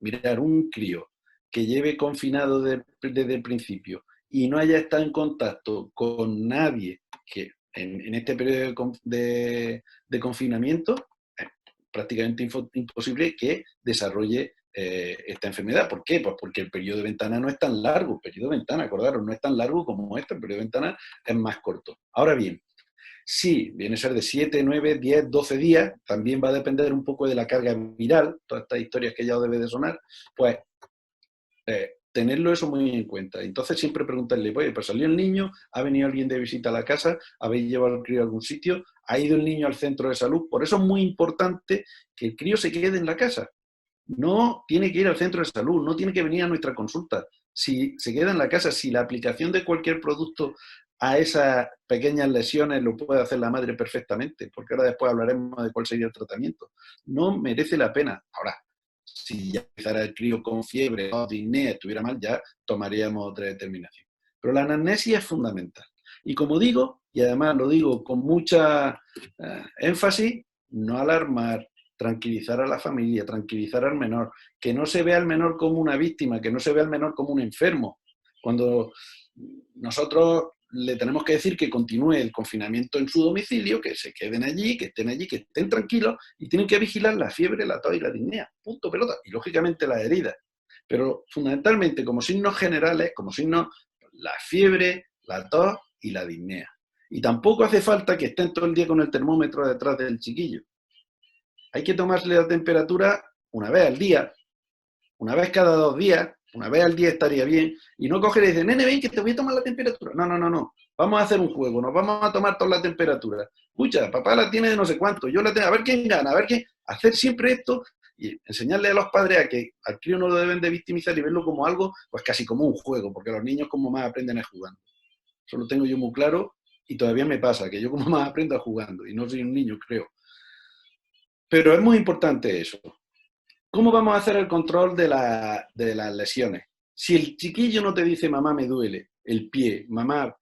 Mirar, un crío que lleve confinado desde el principio y no haya estado en contacto con nadie que en este periodo de confinamiento, es prácticamente imposible que desarrolle esta enfermedad. ¿Por qué? Pues porque el periodo de ventana no es tan largo. El periodo de ventana, acordaros, no es tan largo como este. El periodo de ventana es más corto. Ahora bien, si viene a ser de 7, 9, 10, 12 días, también va a depender un poco de la carga viral, todas estas historias que ya os debe de sonar, pues tenerlo eso muy en cuenta. Entonces siempre preguntarle, oye, pues salió el niño, ha venido alguien de visita a la casa, habéis llevado al crío a algún sitio, ha ido el niño al centro de salud. Por eso es muy importante que el crío se quede en la casa. No tiene que ir al centro de salud, no tiene que venir a nuestra consulta. Si se queda en la casa, si la aplicación de cualquier producto a esas pequeñas lesiones lo puede hacer la madre perfectamente, porque ahora después hablaremos de cuál sería el tratamiento. No merece la pena. Ahora, si ya empezara el crío con fiebre o disnea, estuviera mal, ya tomaríamos otra determinación. Pero la anamnesia es fundamental. Y como digo, y además lo digo con mucha énfasis, no alarmar, tranquilizar a la familia, tranquilizar al menor, que no se vea al menor como una víctima, que no se vea al menor como un enfermo. Cuando nosotros le tenemos que decir que continúe el confinamiento en su domicilio, que se queden allí, que estén tranquilos y tienen que vigilar la fiebre, la tos y la disnea. Punto, pelota. Y lógicamente las heridas. Pero fundamentalmente como signos generales, como signos, la fiebre, la tos y la disnea. Y tampoco hace falta que estén todo el día con el termómetro detrás del chiquillo. Hay que tomarle la temperatura una vez al día, una vez cada 2 días, una vez al día estaría bien, y no coger y decir, nene, ven que te voy a tomar la temperatura. No. Vamos a hacer un juego, nos vamos a tomar toda la temperatura. Escucha, papá la tiene de no sé cuánto, yo la tengo, a ver quién gana, a ver quién. Hacer siempre esto y enseñarle a los padres a que al crío no lo deben de victimizar y verlo como algo, pues casi como un juego, porque los niños como más aprenden es jugando. Eso lo tengo yo muy claro y todavía me pasa, que yo como más aprendo jugando, y no soy un niño, creo. Pero es muy importante eso. ¿Cómo vamos a hacer el control de las lesiones? Si el chiquillo no te dice, mamá, me duele el pie, mamá,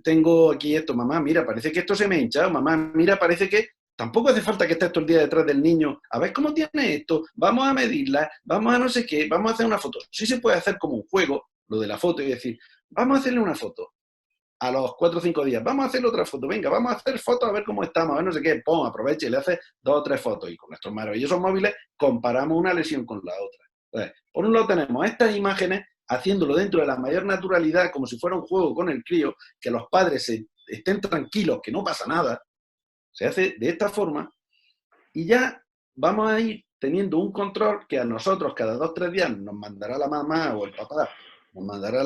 tengo aquí esto, mamá, mira, parece que esto se me ha hinchado, mamá, mira, parece que... Tampoco hace falta que estés todo el día detrás del niño, a ver cómo tiene esto, vamos a medirla, vamos a no sé qué, vamos a hacer una foto. Sí se puede hacer como un juego, lo de la foto, y decir, vamos a hacerle una foto. A los 4 o 5 días, vamos a hacer otra foto, venga, vamos a hacer fotos a ver cómo estamos, a ver no sé qué, pum, aprovecha y le hace 2 o 3 fotos. Y con nuestros maravillosos móviles comparamos una lesión con la otra. Entonces, por un lado tenemos estas imágenes haciéndolo dentro de la mayor naturalidad, como si fuera un juego con el crío, que los padres estén tranquilos, que no pasa nada. Se hace de esta forma y ya vamos a ir teniendo un control que a nosotros cada 2 o 3 días nos mandará la mamá o el papá, nos mandará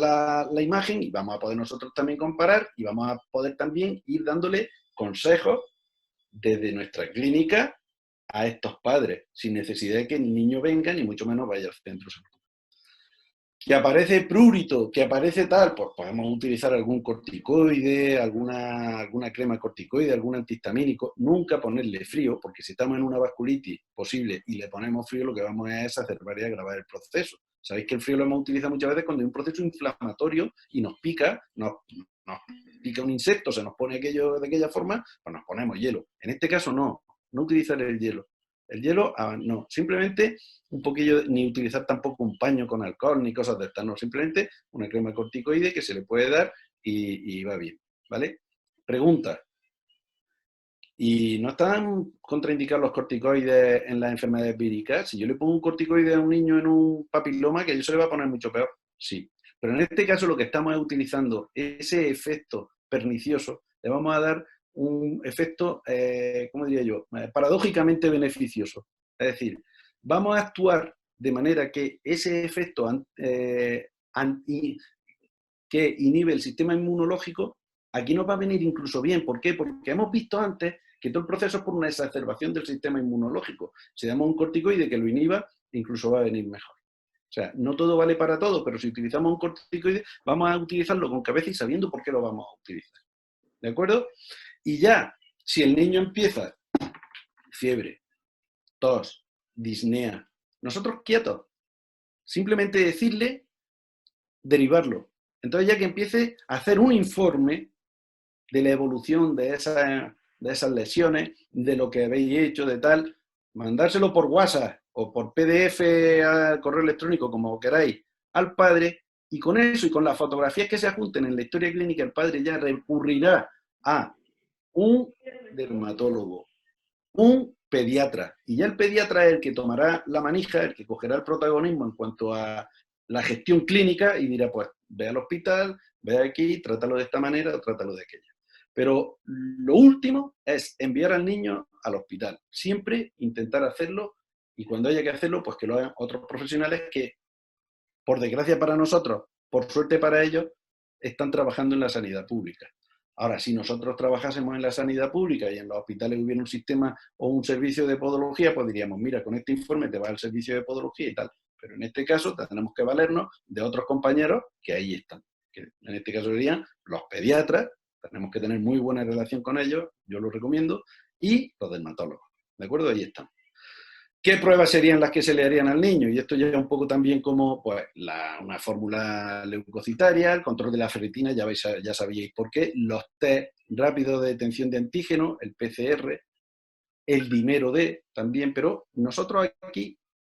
la imagen y vamos a poder nosotros también comparar y vamos a poder también ir dándole consejos desde nuestra clínica a estos padres, sin necesidad de que el niño venga ni mucho menos vaya al centro. Que aparece prurito, que aparece tal, pues podemos utilizar algún corticoide, alguna crema corticoide, algún antihistamínico, nunca ponerle frío, porque si estamos en una vasculitis posible y le ponemos frío, lo que vamos a es acerbar y agravar el proceso. Sabéis que el frío lo hemos utilizado muchas veces cuando hay un proceso inflamatorio y nos pica un insecto, se nos pone aquello de aquella forma, pues nos ponemos hielo. En este caso no utilizar el hielo. El hielo, no, simplemente un poquillo, ni utilizar tampoco un paño con alcohol ni cosas de estas, no, simplemente una crema corticoide que se le puede dar y va bien, ¿vale? Pregunta. ¿Y no están contraindicados los corticoides en las enfermedades víricas? Si yo le pongo un corticoide a un niño en un papiloma, que a ellos se le va a poner mucho peor. Sí. Pero en este caso lo que estamos es utilizando ese efecto pernicioso, le vamos a dar un efecto, ¿cómo diría yo?, paradójicamente beneficioso. Es decir, vamos a actuar de manera que ese efecto que inhibe el sistema inmunológico, aquí nos va a venir incluso bien. ¿Por qué? Porque hemos visto antes que todo el proceso es por una exacerbación del sistema inmunológico. Si damos un corticoide que lo inhiba, incluso va a venir mejor. O sea, no todo vale para todo, pero si utilizamos un corticoide, vamos a utilizarlo con cabeza y sabiendo por qué lo vamos a utilizar. ¿De acuerdo? Y ya, si el niño empieza fiebre, tos, disnea, nosotros quietos, simplemente decirle, derivarlo. Entonces ya que empiece a hacer un informe de la evolución de esas lesiones, de lo que habéis hecho, de tal, mandárselo por WhatsApp o por PDF al correo electrónico, como queráis, al padre, y con eso y con las fotografías que se adjunten en la historia clínica, el padre ya recurrirá a un dermatólogo, un pediatra, y ya el pediatra es el que tomará la manija, el que cogerá el protagonismo en cuanto a la gestión clínica y dirá, pues, ve al hospital, ve aquí, trátalo de esta manera o trátalo de aquella. Pero lo último es enviar al niño al hospital. Siempre intentar hacerlo, y cuando haya que hacerlo, pues que lo hagan otros profesionales que, por desgracia para nosotros, por suerte para ellos, están trabajando en la sanidad pública. Ahora, si nosotros trabajásemos en la sanidad pública y en los hospitales hubiera un sistema o un servicio de podología, pues diríamos, mira, con este informe te va al servicio de podología y tal. Pero en este caso tenemos que valernos de otros compañeros que ahí están. Que en este caso serían los pediatras, tenemos que tener muy buena relación con ellos, yo lo recomiendo, y los dermatólogos. ¿De acuerdo? Ahí están. ¿Qué pruebas serían las que se le harían al niño? Y esto ya es un poco también como pues, una fórmula leucocitaria, el control de la ferritina, ya sabíais por qué, los test rápidos de detección de antígeno, el PCR, el dímero D también, pero nosotros aquí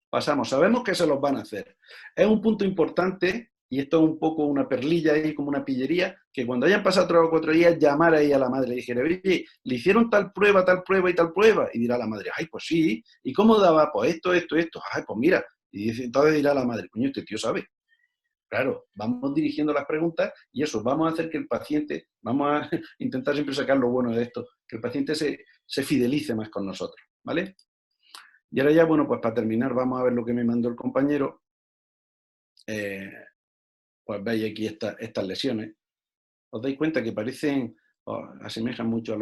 pasamos, sabemos que se los van a hacer. Es un punto importante, y esto es un poco una perlilla ahí, como una pillería, que cuando hayan pasado 3 o 4 días, llamar ahí a la madre y dijera, oye, le hicieron tal prueba y tal prueba, y dirá la madre, ay, pues sí, ¿y cómo daba? Pues esto, ay, pues mira, y entonces dirá la madre, coño, este tío sabe. Claro, vamos dirigiendo las preguntas y eso, vamos a hacer que el paciente, vamos a intentar siempre sacar lo bueno de esto, que el paciente se fidelice más con nosotros, ¿vale? Y ahora ya, bueno, pues para terminar, vamos a ver lo que me mandó el compañero. Pues veis aquí estas lesiones. Os dais cuenta que parecen, asemejan mucho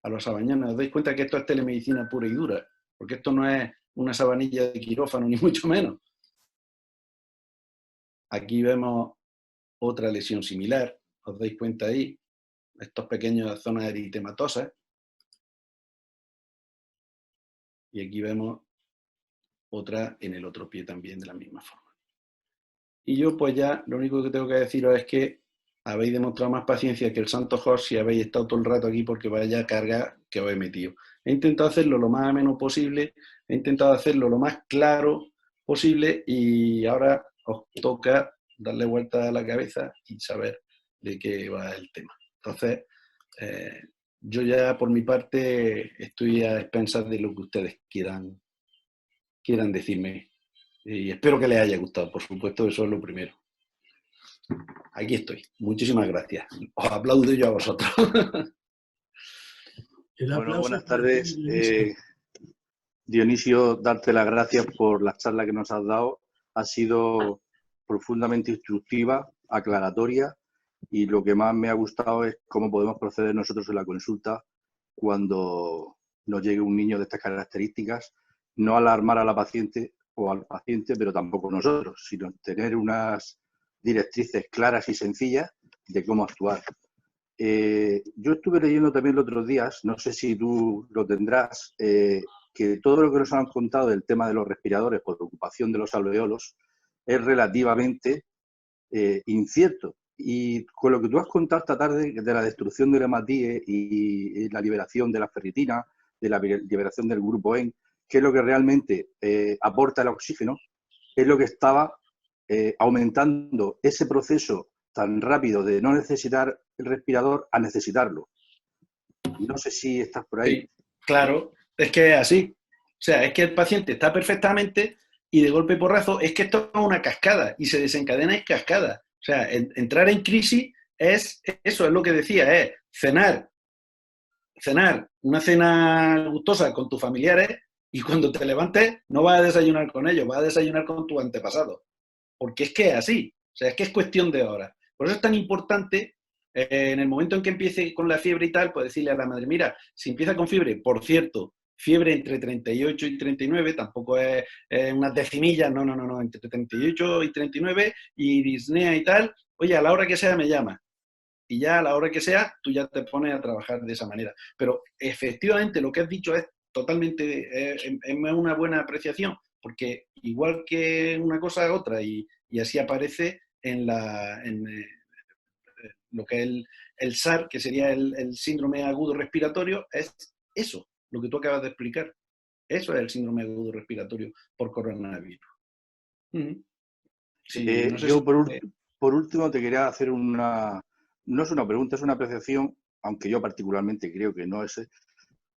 a los sabañones. Os dais cuenta que esto es telemedicina pura y dura, porque esto no es una sabanilla de quirófano, ni mucho menos. Aquí vemos otra lesión similar. Os dais cuenta ahí, estos pequeños zonas eritematosas. Y aquí vemos otra en el otro pie también de la misma forma. Y yo pues ya lo único que tengo que deciros es que habéis demostrado más paciencia que el santo Jorge si habéis estado todo el rato aquí porque vaya carga que os he metido. He intentado hacerlo lo más ameno posible, he intentado hacerlo lo más claro posible y ahora os toca darle vuelta a la cabeza y saber de qué va el tema. Entonces, yo ya por mi parte estoy a expensas de lo que ustedes quieran decirme. Y espero que les haya gustado, por supuesto, eso es lo primero. Aquí estoy. Muchísimas gracias. Os aplaudo yo a vosotros. Bueno, buenas tardes. Dionisio, darte las gracias por la charla que nos has dado. Ha sido profundamente instructiva, aclaratoria, y lo que más me ha gustado es cómo podemos proceder nosotros en la consulta cuando nos llegue un niño de estas características. No alarmar a la paciente o al paciente, pero tampoco nosotros, sino tener unas directrices claras y sencillas de cómo actuar. Yo estuve leyendo también los otros días, no sé si tú lo tendrás, que todo lo que nos han contado del tema de los respiradores por ocupación de los alveolos es relativamente incierto. Y con lo que tú has contado esta tarde de la destrucción de la hematía y la liberación de la ferritina, de la liberación del grupo EN, que es lo que realmente aporta el oxígeno, es lo que estaba aumentando ese proceso tan rápido de no necesitar el respirador a necesitarlo. No sé si estás por ahí. Sí, claro, es que es así. O sea, es que el paciente está perfectamente y de golpe y porrazo es que esto es una cascada y se desencadena en cascada. O sea, entrar en crisis es eso, es lo que decía, es cenar una cena gustosa con tus familiares y cuando te levantes no vas a desayunar con ellos, vas a desayunar con tus antepasados. Porque es que es así, o sea, es que es cuestión de horas. Por eso es tan importante, en el momento en que empiece con la fiebre y tal, pues decirle a la madre, mira, si empieza con fiebre, por cierto, fiebre entre 38 y 39, tampoco es unas decimillas, no, entre 38 y 39, y disnea y tal, oye, a la hora que sea me llama. Y ya a la hora que sea, tú ya te pones a trabajar de esa manera. Pero efectivamente lo que has dicho es totalmente, es una buena apreciación, porque igual que una cosa es otra, y así aparece en lo que es el SAR, que sería el síndrome agudo respiratorio, es eso, lo que tú acabas de explicar. Eso es el síndrome agudo respiratorio por coronavirus. Sí, no sé yo, si... por último, te quería hacer una... No es una pregunta, es una apreciación, aunque yo particularmente creo que no es...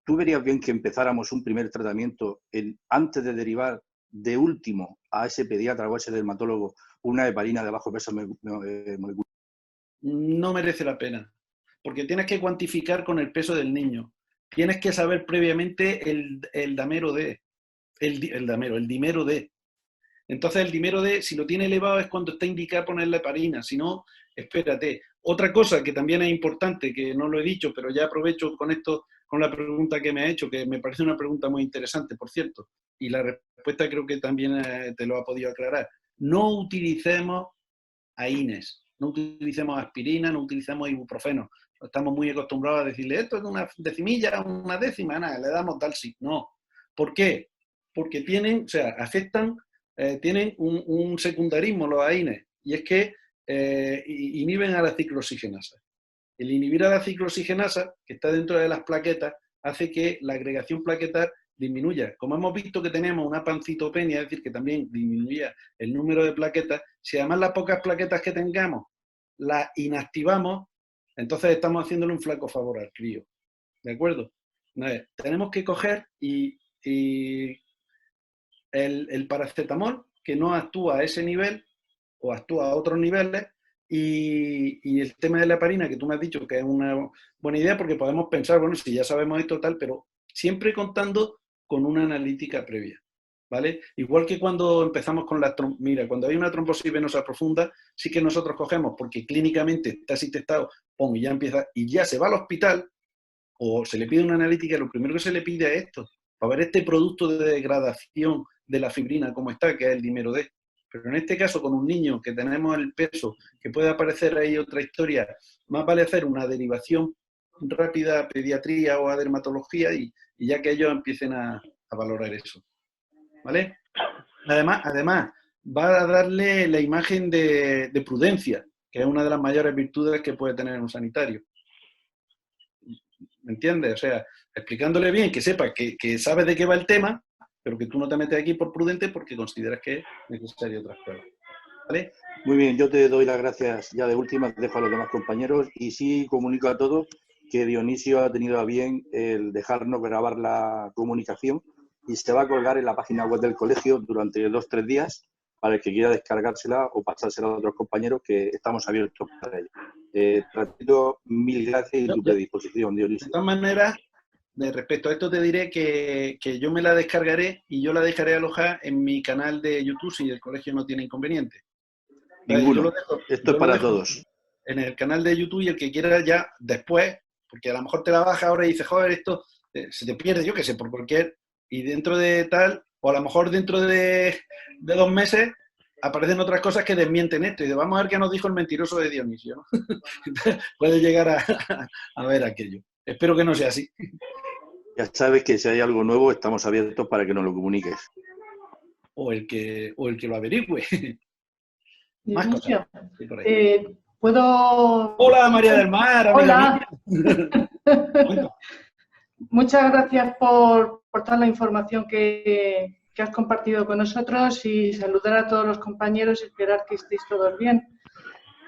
¿Tú verías bien que empezáramos un primer tratamiento antes de derivar de último a ese pediatra o a ese dermatólogo una heparina de bajo peso molecular? No merece la pena, porque tienes que cuantificar con el peso del niño. Tienes que saber previamente el damero D, el dimero D. Entonces el dimero D, si lo tiene elevado, es cuando está indicado poner la heparina, si no, espérate. Otra cosa que también es importante, que no lo he dicho, pero ya aprovecho con esto, con la pregunta que me ha hecho, que me parece una pregunta muy interesante, por cierto, y la respuesta creo que también te lo ha podido aclarar. No utilicemos AINES, no utilicemos aspirina, no utilicemos ibuprofeno. Estamos muy acostumbrados a decirle, esto es una decimilla, una décima, nada, le damos Dalsy. No. ¿Por qué? Porque tienen, o sea, afectan, tienen un secundarismo los AINES, y es que inhiben a la ciclooxigenasa. El inhibir a la ciclooxigenasa, que está dentro de las plaquetas, hace que la agregación plaquetar disminuya. Como hemos visto que tenemos una pancitopenia, es decir, que también disminuía el número de plaquetas, si además las pocas plaquetas que tengamos las inactivamos, entonces estamos haciéndole un flaco favor al crío. ¿De acuerdo? Tenemos que coger y el paracetamol, que no actúa a ese nivel o actúa a otros niveles, y el tema de la heparina, que tú me has dicho que es una buena idea, porque podemos pensar, bueno, si ya sabemos esto tal, pero siempre contando con una analítica previa, ¿vale? Igual que cuando empezamos con la mira, cuando hay una trombosis venosa profunda, sí que nosotros cogemos, porque clínicamente está así testado, y ya empieza, y ya se va al hospital, o se le pide una analítica, lo primero que se le pide es esto, para ver este producto de degradación de la fibrina, como está, que es el dimero D. Pero en este caso, con un niño que tenemos el peso, que puede aparecer ahí otra historia, más vale hacer una derivación rápida a pediatría o a dermatología y ya que ellos empiecen a valorar eso. ¿Vale? Además, va a darle la imagen de prudencia, que es una de las mayores virtudes que puede tener un sanitario. ¿Me entiendes? O sea, explicándole bien, que sepa que sabes de qué va el tema, pero que tú no te metes aquí por prudente porque consideras que es necesario otras pruebas. ¿Vale? Muy bien, yo te doy las gracias ya de última, dejo a los demás compañeros y sí comunico a todos que Dionisio ha tenido a bien el dejarnos grabar la comunicación y se va a colgar en la página web del colegio durante 2 o 3 días para el que quiera descargársela o pasársela a otros compañeros, que estamos abiertos para ello. Tratito, mil gracias y tu predisposición, Dionisio. De todas maneras, respecto a esto te diré que yo me la descargaré y yo la dejaré alojar en mi canal de YouTube si el colegio no tiene inconveniente. Ninguno. Esto es para todos. En el canal de YouTube, y el que quiera ya después, porque a lo mejor te la baja ahora y dices, joder, esto se te pierde, yo qué sé, por cualquier... Y dentro de tal, o a lo mejor dentro de 2 meses, aparecen otras cosas que desmienten esto. Y vamos a ver qué nos dijo el mentiroso de Dionisio, ¿no? Puede llegar a ver aquello. Espero que no sea así. Ya sabes que si hay algo nuevo, estamos abiertos para que nos lo comuniques. O el que lo averigüe. Más Dionisio, cosas. Sí, ¿puedo...? Hola, María del Mar. Hola. Mía. Muchas gracias por toda la información que has compartido con nosotros y saludar a todos los compañeros y esperar que estéis todos bien.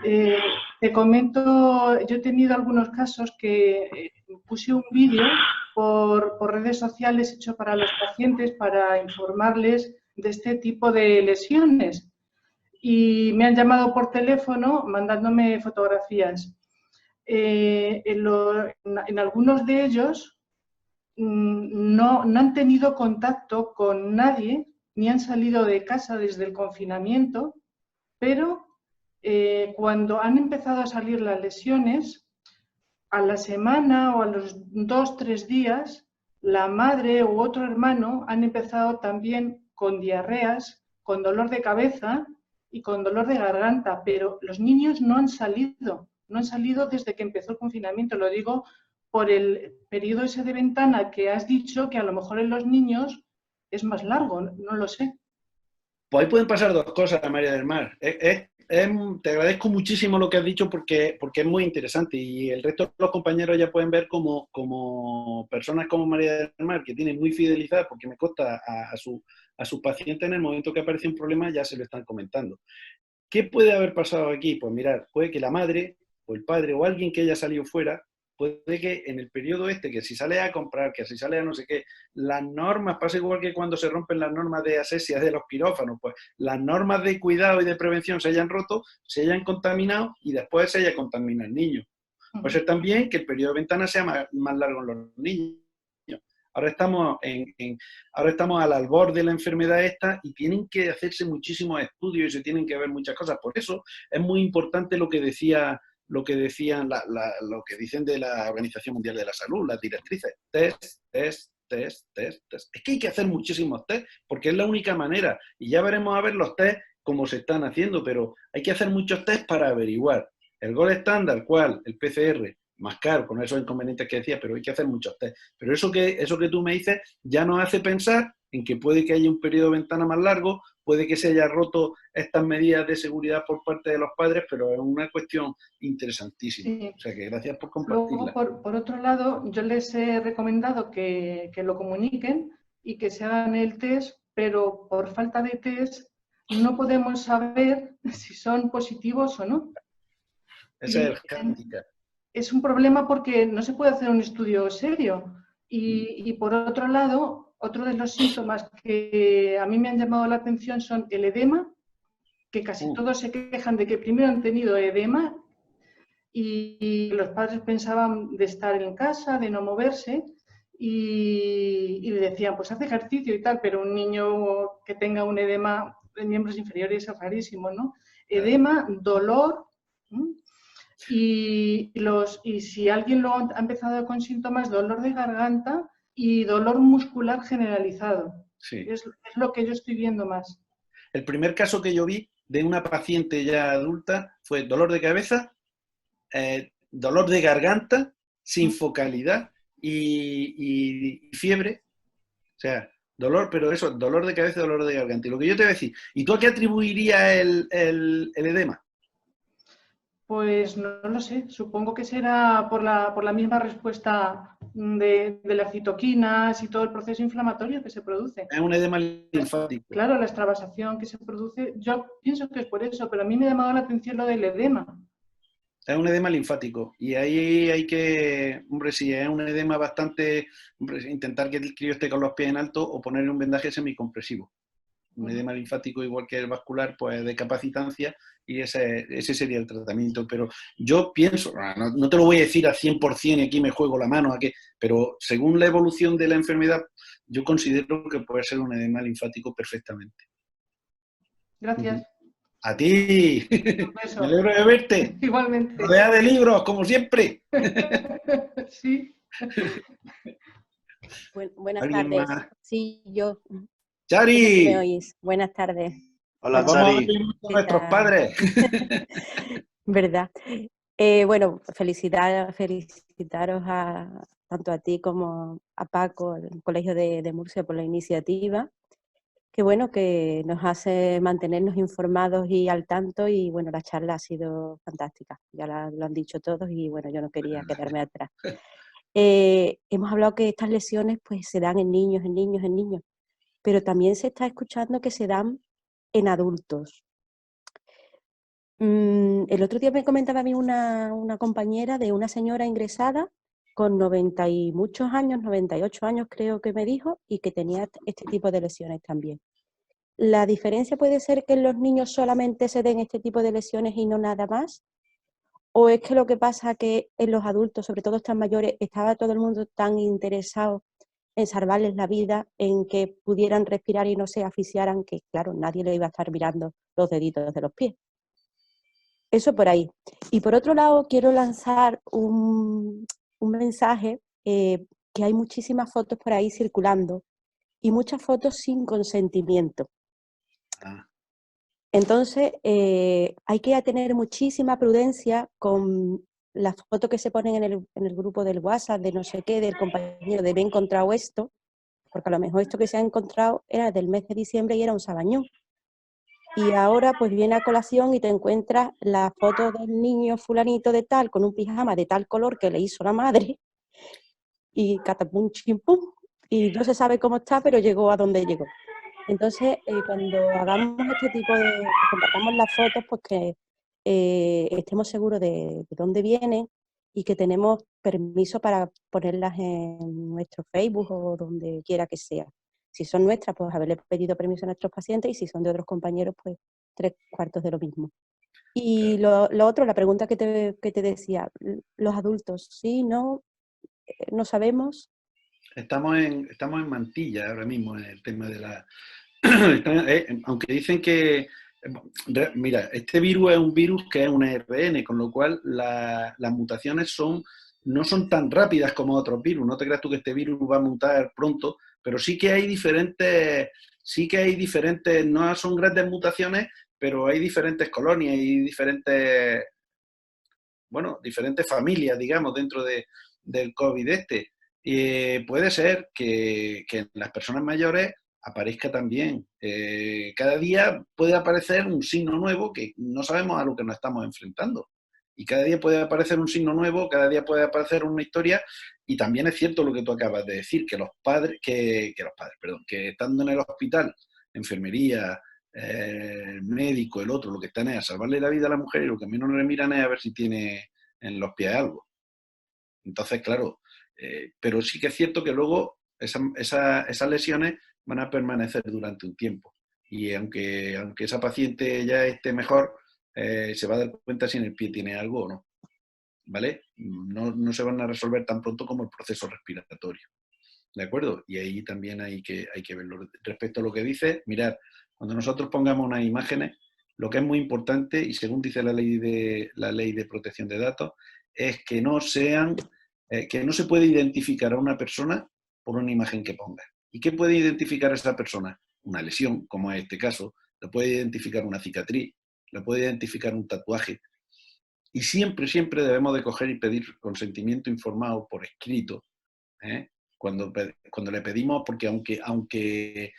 Te comento, yo he tenido algunos casos que puse un vídeo por redes sociales hecho para los pacientes para informarles de este tipo de lesiones y me han llamado por teléfono mandándome fotografías. En algunos de ellos no han tenido contacto con nadie ni han salido de casa desde el confinamiento, pero cuando han empezado a salir las lesiones, a la semana o a los 2 o 3 días, la madre u otro hermano han empezado también con diarreas, con dolor de cabeza y con dolor de garganta, pero los niños no han salido desde que empezó el confinamiento. Lo digo por el periodo ese de ventana que has dicho, que a lo mejor en los niños es más largo, no lo sé. Pues ahí pueden pasar dos cosas, María del Mar. Te agradezco muchísimo lo que has dicho porque es muy interesante y el resto de los compañeros ya pueden ver como personas como María del Mar, que tienen muy fidelizadas, porque me consta a sus pacientes en el momento que aparece un problema ya se lo están comentando. ¿Qué puede haber pasado aquí? Pues mirad, puede que la madre o el padre o alguien que haya salido fuera, puede que en el periodo que si sale a comprar, que si sale a no sé qué, las normas, pasa igual que cuando se rompen las normas de asepsia de los quirófanos, pues las normas de cuidado y de prevención se hayan roto, se hayan contaminado y después se haya contaminado el niño. Puede ser también que el periodo de ventana sea más largo en los niños. Ahora estamos al albor de la enfermedad esta y tienen que hacerse muchísimos estudios y se tienen que ver muchas cosas. Por eso es muy importante lo que dicen de la Organización Mundial de la Salud, las directrices. Test. Es que hay que hacer muchísimos test porque es la única manera. Y ya veremos a ver los test cómo se están haciendo, pero hay que hacer muchos test para averiguar. El gold estándar, ¿cuál? El PCR. Más caro, con esos inconvenientes que decía, pero hay que hacer muchos test. Pero eso que tú me dices ya nos hace pensar en que puede que haya un periodo de ventana más largo, puede que se haya roto estas medidas de seguridad por parte de los padres, pero es una cuestión interesantísima. Sí. O sea que gracias por compartirla. Luego, por otro lado, yo les he recomendado que lo comuniquen y que se hagan el test, pero por falta de test no podemos saber si son positivos o no. Esa es el hándicap. Es un problema porque no se puede hacer un estudio serio. Y por otro lado, otro de los síntomas que a mí me han llamado la atención son el edema, que casi todos se quejan de que primero han tenido edema y los padres pensaban de estar en casa, de no moverse y le decían, pues hace ejercicio y tal, pero un niño que tenga un edema de miembros inferiores es rarísimo, ¿no? Edema, dolor. Y si alguien lo ha empezado con síntomas, dolor de garganta y dolor muscular generalizado. Sí. Es lo que yo estoy viendo más. El primer caso que yo vi de una paciente ya adulta fue dolor de cabeza, dolor de garganta, sin focalidad y fiebre. O sea, dolor, pero eso, dolor de cabeza, dolor de garganta. Y lo que yo te voy a decir, ¿y tú a qué atribuirías el edema? Pues no lo sé, supongo que será por la misma respuesta de las citoquinas y todo el proceso inflamatorio que se produce. Es un edema linfático. Claro, la extravasación que se produce, yo pienso que es por eso, pero a mí me ha llamado la atención lo del edema. Es un edema linfático y ahí hay que, hombre, si es un edema bastante, hombre, intentar que el crío esté con los pies en alto o ponerle un vendaje semicompresivo. Un edema linfático, igual que el vascular, pues de capacitancia, y ese sería el tratamiento. Pero yo pienso, no te lo voy a decir al 100% y aquí me juego la mano, pero según la evolución de la enfermedad, yo considero que puede ser un edema linfático perfectamente. Gracias. A ti. Me alegro de verte. Igualmente. Rodea de libros, como siempre. Sí. Buenas tardes. Más? Sí, yo. ¡Chari! ¿Me oís? Buenas tardes. Hola, Vamos Chari. a ver a nuestros padres. ¿Verdad? Bueno, felicitaros tanto a ti como a Paco, al Colegio de Murcia, por la iniciativa. Que bueno, que nos hace mantenernos informados y al tanto, y bueno, la charla ha sido fantástica. Ya lo han dicho todos y bueno, yo no quería quedarme atrás. Hemos hablado que estas lesiones pues se dan en niños, pero también se está escuchando que se dan en adultos. El otro día me comentaba a mí una compañera de una señora ingresada con 90 y muchos años, 98 años creo que me dijo, y que tenía este tipo de lesiones también. ¿La diferencia puede ser que en los niños solamente se den este tipo de lesiones y no nada más? ¿O es que lo que pasa que en los adultos, sobre todo estos mayores, estaba todo el mundo tan interesado en salvarles la vida, en que pudieran respirar y no se asfixiaran, que claro, nadie le iba a estar mirando los deditos de los pies? Eso por ahí. Y por otro lado, quiero lanzar un mensaje, que hay muchísimas fotos por ahí circulando y muchas fotos sin consentimiento. Ah, Entonces, hay que tener muchísima prudencia con las fotos que se ponen en el grupo del WhatsApp, de no sé qué, del compañero de me he encontrado esto, porque a lo mejor esto que se ha encontrado era del mes de diciembre y era un sabañón. Y ahora pues viene a colación y te encuentras la foto del niño fulanito de tal, con un pijama de tal color que le hizo la madre, y catapum chimpum, y no se sabe cómo está, pero llegó a donde llegó. Entonces, cuando hagamos este tipo de, compartamos las fotos, pues que estemos seguros de dónde vienen y que tenemos permiso para ponerlas en nuestro Facebook o donde quiera que sea. Si son nuestras, pues haberle pedido permiso a nuestros pacientes, y si son de otros compañeros, pues 3/4 de lo mismo. Y lo otro, la pregunta que te decía, los adultos, sí, no, no sabemos. estamos en mantilla ahora mismo en el tema de la... aunque dicen que... Mira, este virus es un virus que es un ARN, con lo cual las mutaciones no son tan rápidas como otros virus. No te creas tú que este virus va a mutar pronto, pero sí que hay diferentes, no son grandes mutaciones, pero hay diferentes colonias y diferentes familias, digamos, dentro del COVID este. Puede ser que en las personas mayores aparezca también. Cada día puede aparecer un signo nuevo que no sabemos a lo que nos estamos enfrentando. Y cada día puede aparecer un signo nuevo, cada día puede aparecer una historia, y también es cierto lo que tú acabas de decir, que que estando en el hospital, enfermería, el médico, el otro, lo que están es a salvarle la vida a la mujer, y lo que menos le miran es a ver si tiene en los pies algo. Entonces, claro, pero sí que es cierto que luego esas lesiones van a permanecer durante un tiempo. Y aunque esa paciente ya esté mejor, se va a dar cuenta si en el pie tiene algo o no. ¿Vale? No se van a resolver tan pronto como el proceso respiratorio. ¿De acuerdo? Y ahí también hay que verlo. Respecto a lo que dice, mirad, cuando nosotros pongamos unas imágenes, lo que es muy importante, y según dice la ley de protección de datos, es que no se puede identificar a una persona por una imagen que ponga. ¿Y qué puede identificar a esa persona? Una lesión, como es este caso, la puede identificar una cicatriz, la puede identificar un tatuaje. Y siempre, siempre debemos de coger y pedir consentimiento informado por escrito, ¿eh? Cuando le pedimos, porque aunque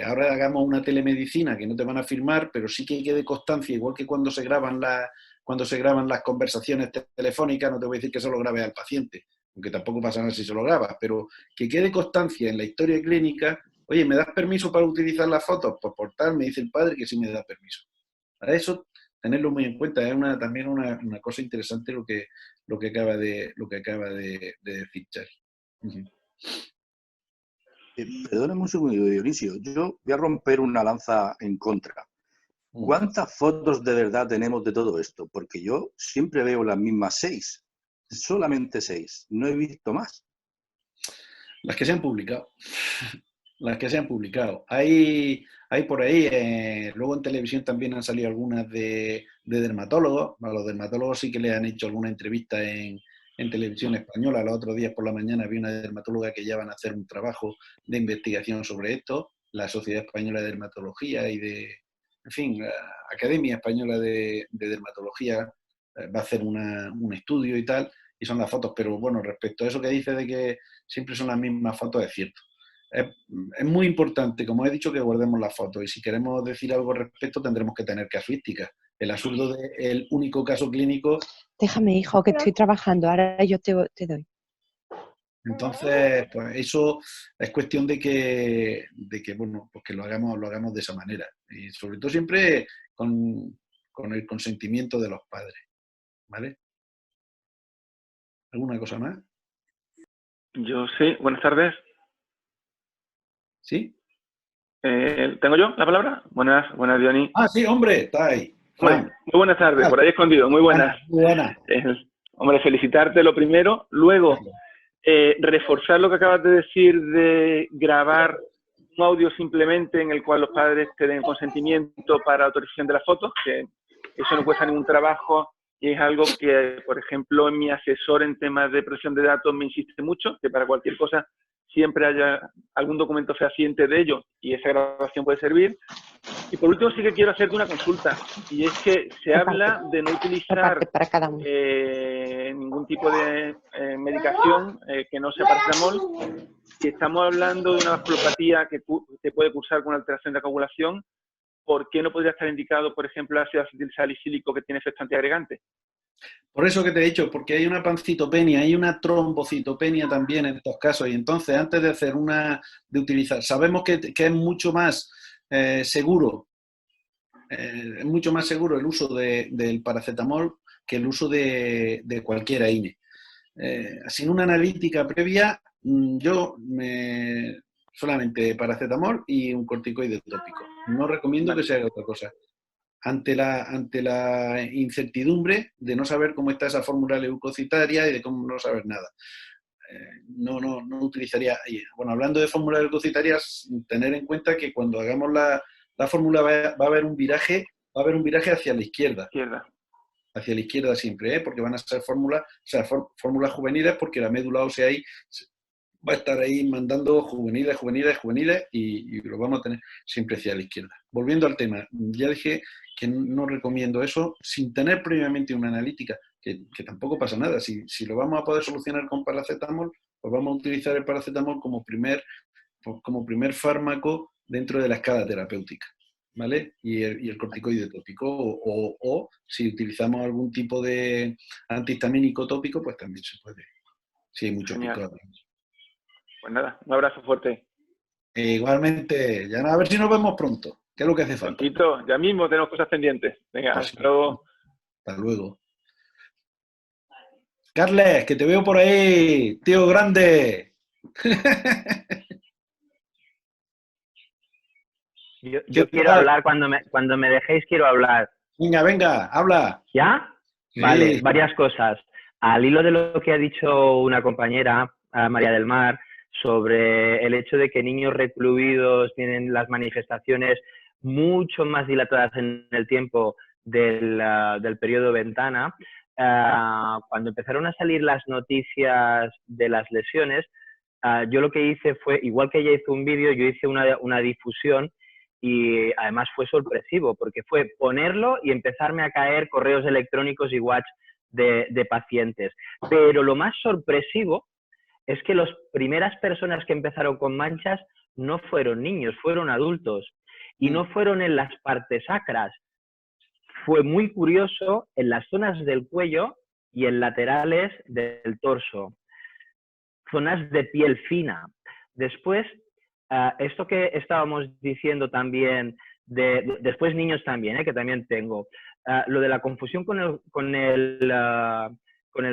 ahora hagamos una telemedicina que no te van a firmar, pero sí que quede constancia, igual que cuando se graban las conversaciones telefónicas, no te voy a decir que se lo grabe al paciente, aunque tampoco pasa nada si se lo grabas, pero que quede constancia en la historia clínica. Oye, ¿me das permiso para utilizar las fotos? Por portal, me dice el padre que sí me da permiso. Para eso, tenerlo muy en cuenta. Es también una cosa interesante lo que acaba de decir Charlie. Perdóname un segundo, Dionisio. Yo voy a romper una lanza en contra. ¿Cuántas fotos de verdad tenemos de todo esto? Porque yo siempre veo las mismas 6. Solamente 6. No he visto más. Las que se han publicado. Las que se han publicado. Hay por ahí, luego en televisión también han salido algunas de dermatólogos. A los dermatólogos sí que le han hecho alguna entrevista en televisión española. Los otros días por la mañana vi una dermatóloga que ya van a hacer un trabajo de investigación sobre esto. La Sociedad Española de Dermatología en fin, la Academia Española de Dermatología va a hacer un estudio y tal, y son las fotos. Pero bueno, respecto a eso que dice de que siempre son las mismas fotos, es cierto. Es muy importante, como he dicho, que guardemos las fotos, y si queremos decir algo al respecto tendremos que tener casuística. El absurdo del único caso clínico... Déjame, hijo, que estoy trabajando, ahora yo te doy. Entonces, pues eso es cuestión de que bueno, pues que lo hagamos de esa manera. Y sobre todo siempre con con el consentimiento de los padres. ¿Vale? ¿Alguna cosa más? Yo sí, buenas tardes. ¿Sí? ¿Tengo yo la palabra? Buenas, Diony. Ah, sí, hombre, está ahí. Muy buenas tardes, por ahí escondido, muy buenas. Muy buenas. Hombre, felicitarte lo primero. Luego, reforzar lo que acabas de decir de grabar un audio simplemente en el cual los padres te den consentimiento para autorización de las fotos, que eso no cuesta ningún trabajo y es algo que, por ejemplo, mi asesor en temas de protección de datos me insiste mucho, que para cualquier cosa siempre haya algún documento fehaciente de ello y esa grabación puede servir. Y por último sí que quiero hacerte una consulta, y es que se habla de no utilizar ningún tipo de medicación que no sea paracetamol. Si estamos hablando de una vasculopatía que se puede cursar con alteración de coagulación, ¿por qué no podría estar indicado, por ejemplo, el ácido acetilsalicílico que tiene efecto antiagregante? Por eso que te he dicho, porque hay una pancitopenia, hay una trombocitopenia también en estos casos, y entonces antes de hacer utilizar, sabemos que es mucho más seguro, es mucho más seguro el uso del paracetamol que el uso de cualquier AINE. Sin una analítica previa, solamente paracetamol y un corticoide tópico. No recomiendo que se haga otra cosa. Ante la incertidumbre de no saber cómo está esa fórmula leucocitaria y de cómo no saber nada. No utilizaría... Bueno, hablando de fórmulas leucocitarias, tener en cuenta que cuando hagamos la fórmula va a haber un viraje hacia la izquierda. Hacia la izquierda siempre, porque van a ser fórmulas juveniles, porque la médula ósea ahí va a estar ahí mandando juveniles y lo vamos a tener siempre hacia la izquierda. Volviendo al tema, ya dije que no recomiendo eso sin tener previamente una analítica, que tampoco pasa nada. Si lo vamos a poder solucionar con paracetamol, pues vamos a utilizar el paracetamol como primer fármaco dentro de la escala terapéutica, ¿vale? Y el corticoide tópico, o si utilizamos algún tipo de antihistamínico tópico, pues también se puede, si hay mucho picor. Pues nada, un abrazo fuerte. Igualmente, ya a ver si nos vemos pronto, que es lo que hace falta. Prontito, ya mismo tenemos cosas pendientes. Venga, Pues hasta luego. Hasta luego. Carles, que te veo por ahí, tío grande. Yo quiero hablar, cuando me dejéis quiero hablar. Venga, habla. ¿Ya? Sí. Vale, varias cosas. Al hilo de lo que ha dicho una compañera, María del Mar, sobre el hecho de que niños recluidos tienen las manifestaciones mucho más dilatadas en el tiempo del periodo ventana, cuando empezaron a salir las noticias de las lesiones, yo lo que hice fue, igual que ella hizo un vídeo, yo hice una difusión y además fue sorpresivo porque fue ponerlo y empezarme a caer correos electrónicos y WhatsApp de pacientes. Pero lo más sorpresivo es que las primeras personas que empezaron con manchas no fueron niños, fueron adultos y no fueron en las partes sacras. Fue muy curioso en las zonas del cuello y en laterales del torso, zonas de piel fina. Después, esto que estábamos diciendo también, después niños también, que también tengo, lo de la confusión con el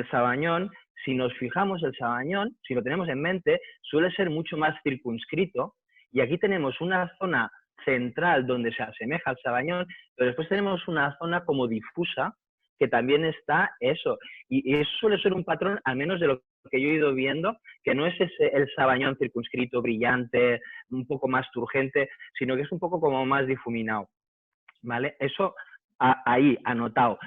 sabañón. Si nos fijamos, el sabañón, si lo tenemos en mente, suele ser mucho más circunscrito, y aquí tenemos una zona central donde se asemeja al sabañón, pero después tenemos una zona como difusa que también está eso, y eso suele ser un patrón, al menos de lo que yo he ido viendo, que no es el sabañón circunscrito, brillante, un poco más turgente, sino que es un poco como más difuminado, ¿vale? Eso ahí, anotado.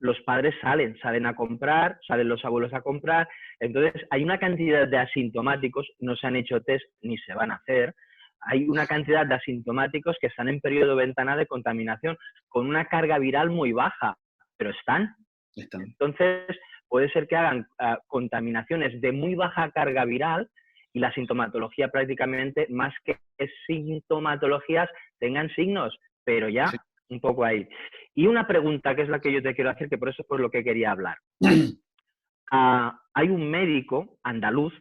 Los padres salen a comprar, salen los abuelos a comprar, entonces hay una cantidad de asintomáticos, no se han hecho test ni se van a hacer, hay una cantidad de asintomáticos que están en periodo ventana de contaminación con una carga viral muy baja, pero están. Entonces puede ser que hagan contaminaciones de muy baja carga viral y la sintomatología prácticamente, más que sintomatologías, tengan signos, pero ya sí. Un poco ahí. Y una pregunta que es la que yo te quiero hacer, que por eso es por lo que quería hablar. Hay un médico andaluz,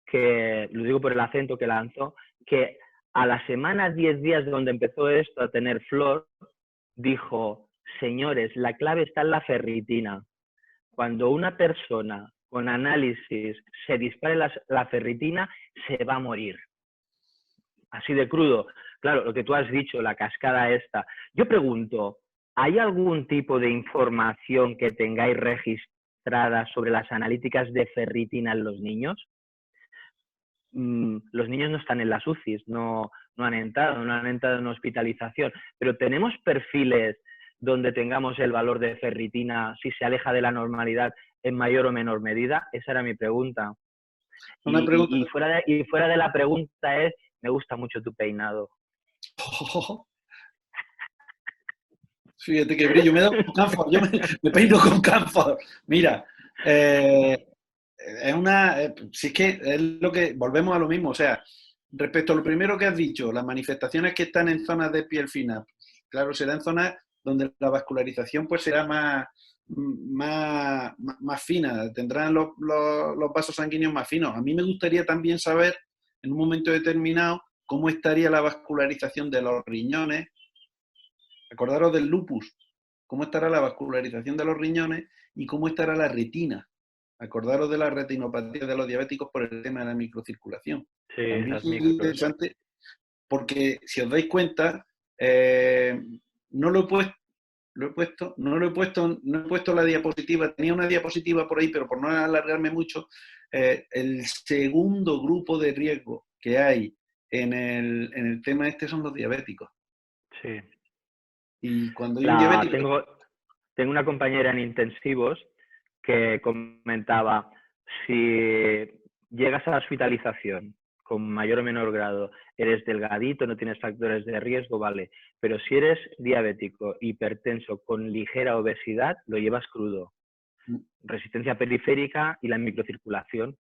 que lo digo por el acento que lanzó, que a la semana, 10 días donde empezó esto a tener flor, dijo, Señores, la clave está en la ferritina. Cuando una persona con análisis se dispare la ferritina, se va a morir. Así de crudo. Claro, lo que tú has dicho, la cascada esta. Yo pregunto, ¿hay algún tipo de información que tengáis registrada sobre las analíticas de ferritina en los niños? Los niños no están en las UCIs, no han entrado en hospitalización, pero tenemos perfiles donde tengamos el valor de ferritina si se aleja de la normalidad en mayor o menor medida. Esa era mi pregunta. Y fuera de la pregunta es, me gusta mucho tu peinado. Fíjate que brillo, me he dado con camphor, yo me peino con camphor. Mira, si es que es lo que, volvemos a lo mismo, o sea, respecto a lo primero que has dicho, las manifestaciones que están en zonas de piel fina, claro, será en zonas donde la vascularización pues será más fina, tendrán los vasos sanguíneos más finos. A mí me gustaría también saber, en un momento determinado, cómo estaría la vascularización de los riñones. Acordaros del lupus, cómo estará la vascularización de los riñones y cómo estará la retina. Acordaros de la retinopatía de los diabéticos por el tema de la microcirculación. Sí, es muy interesante porque, si os dais cuenta, no he puesto la diapositiva. Tenía una diapositiva por ahí, pero por no alargarme mucho, el segundo grupo de riesgo que hay en el tema este son los diabéticos. Sí. Y cuando hay un diabético... Tengo una compañera en intensivos que comentaba, si llegas a la hospitalización con mayor o menor grado, eres delgadito, no tienes factores de riesgo, vale, pero si eres diabético, hipertenso, con ligera obesidad, lo llevas crudo. Resistencia periférica y la microcirculación.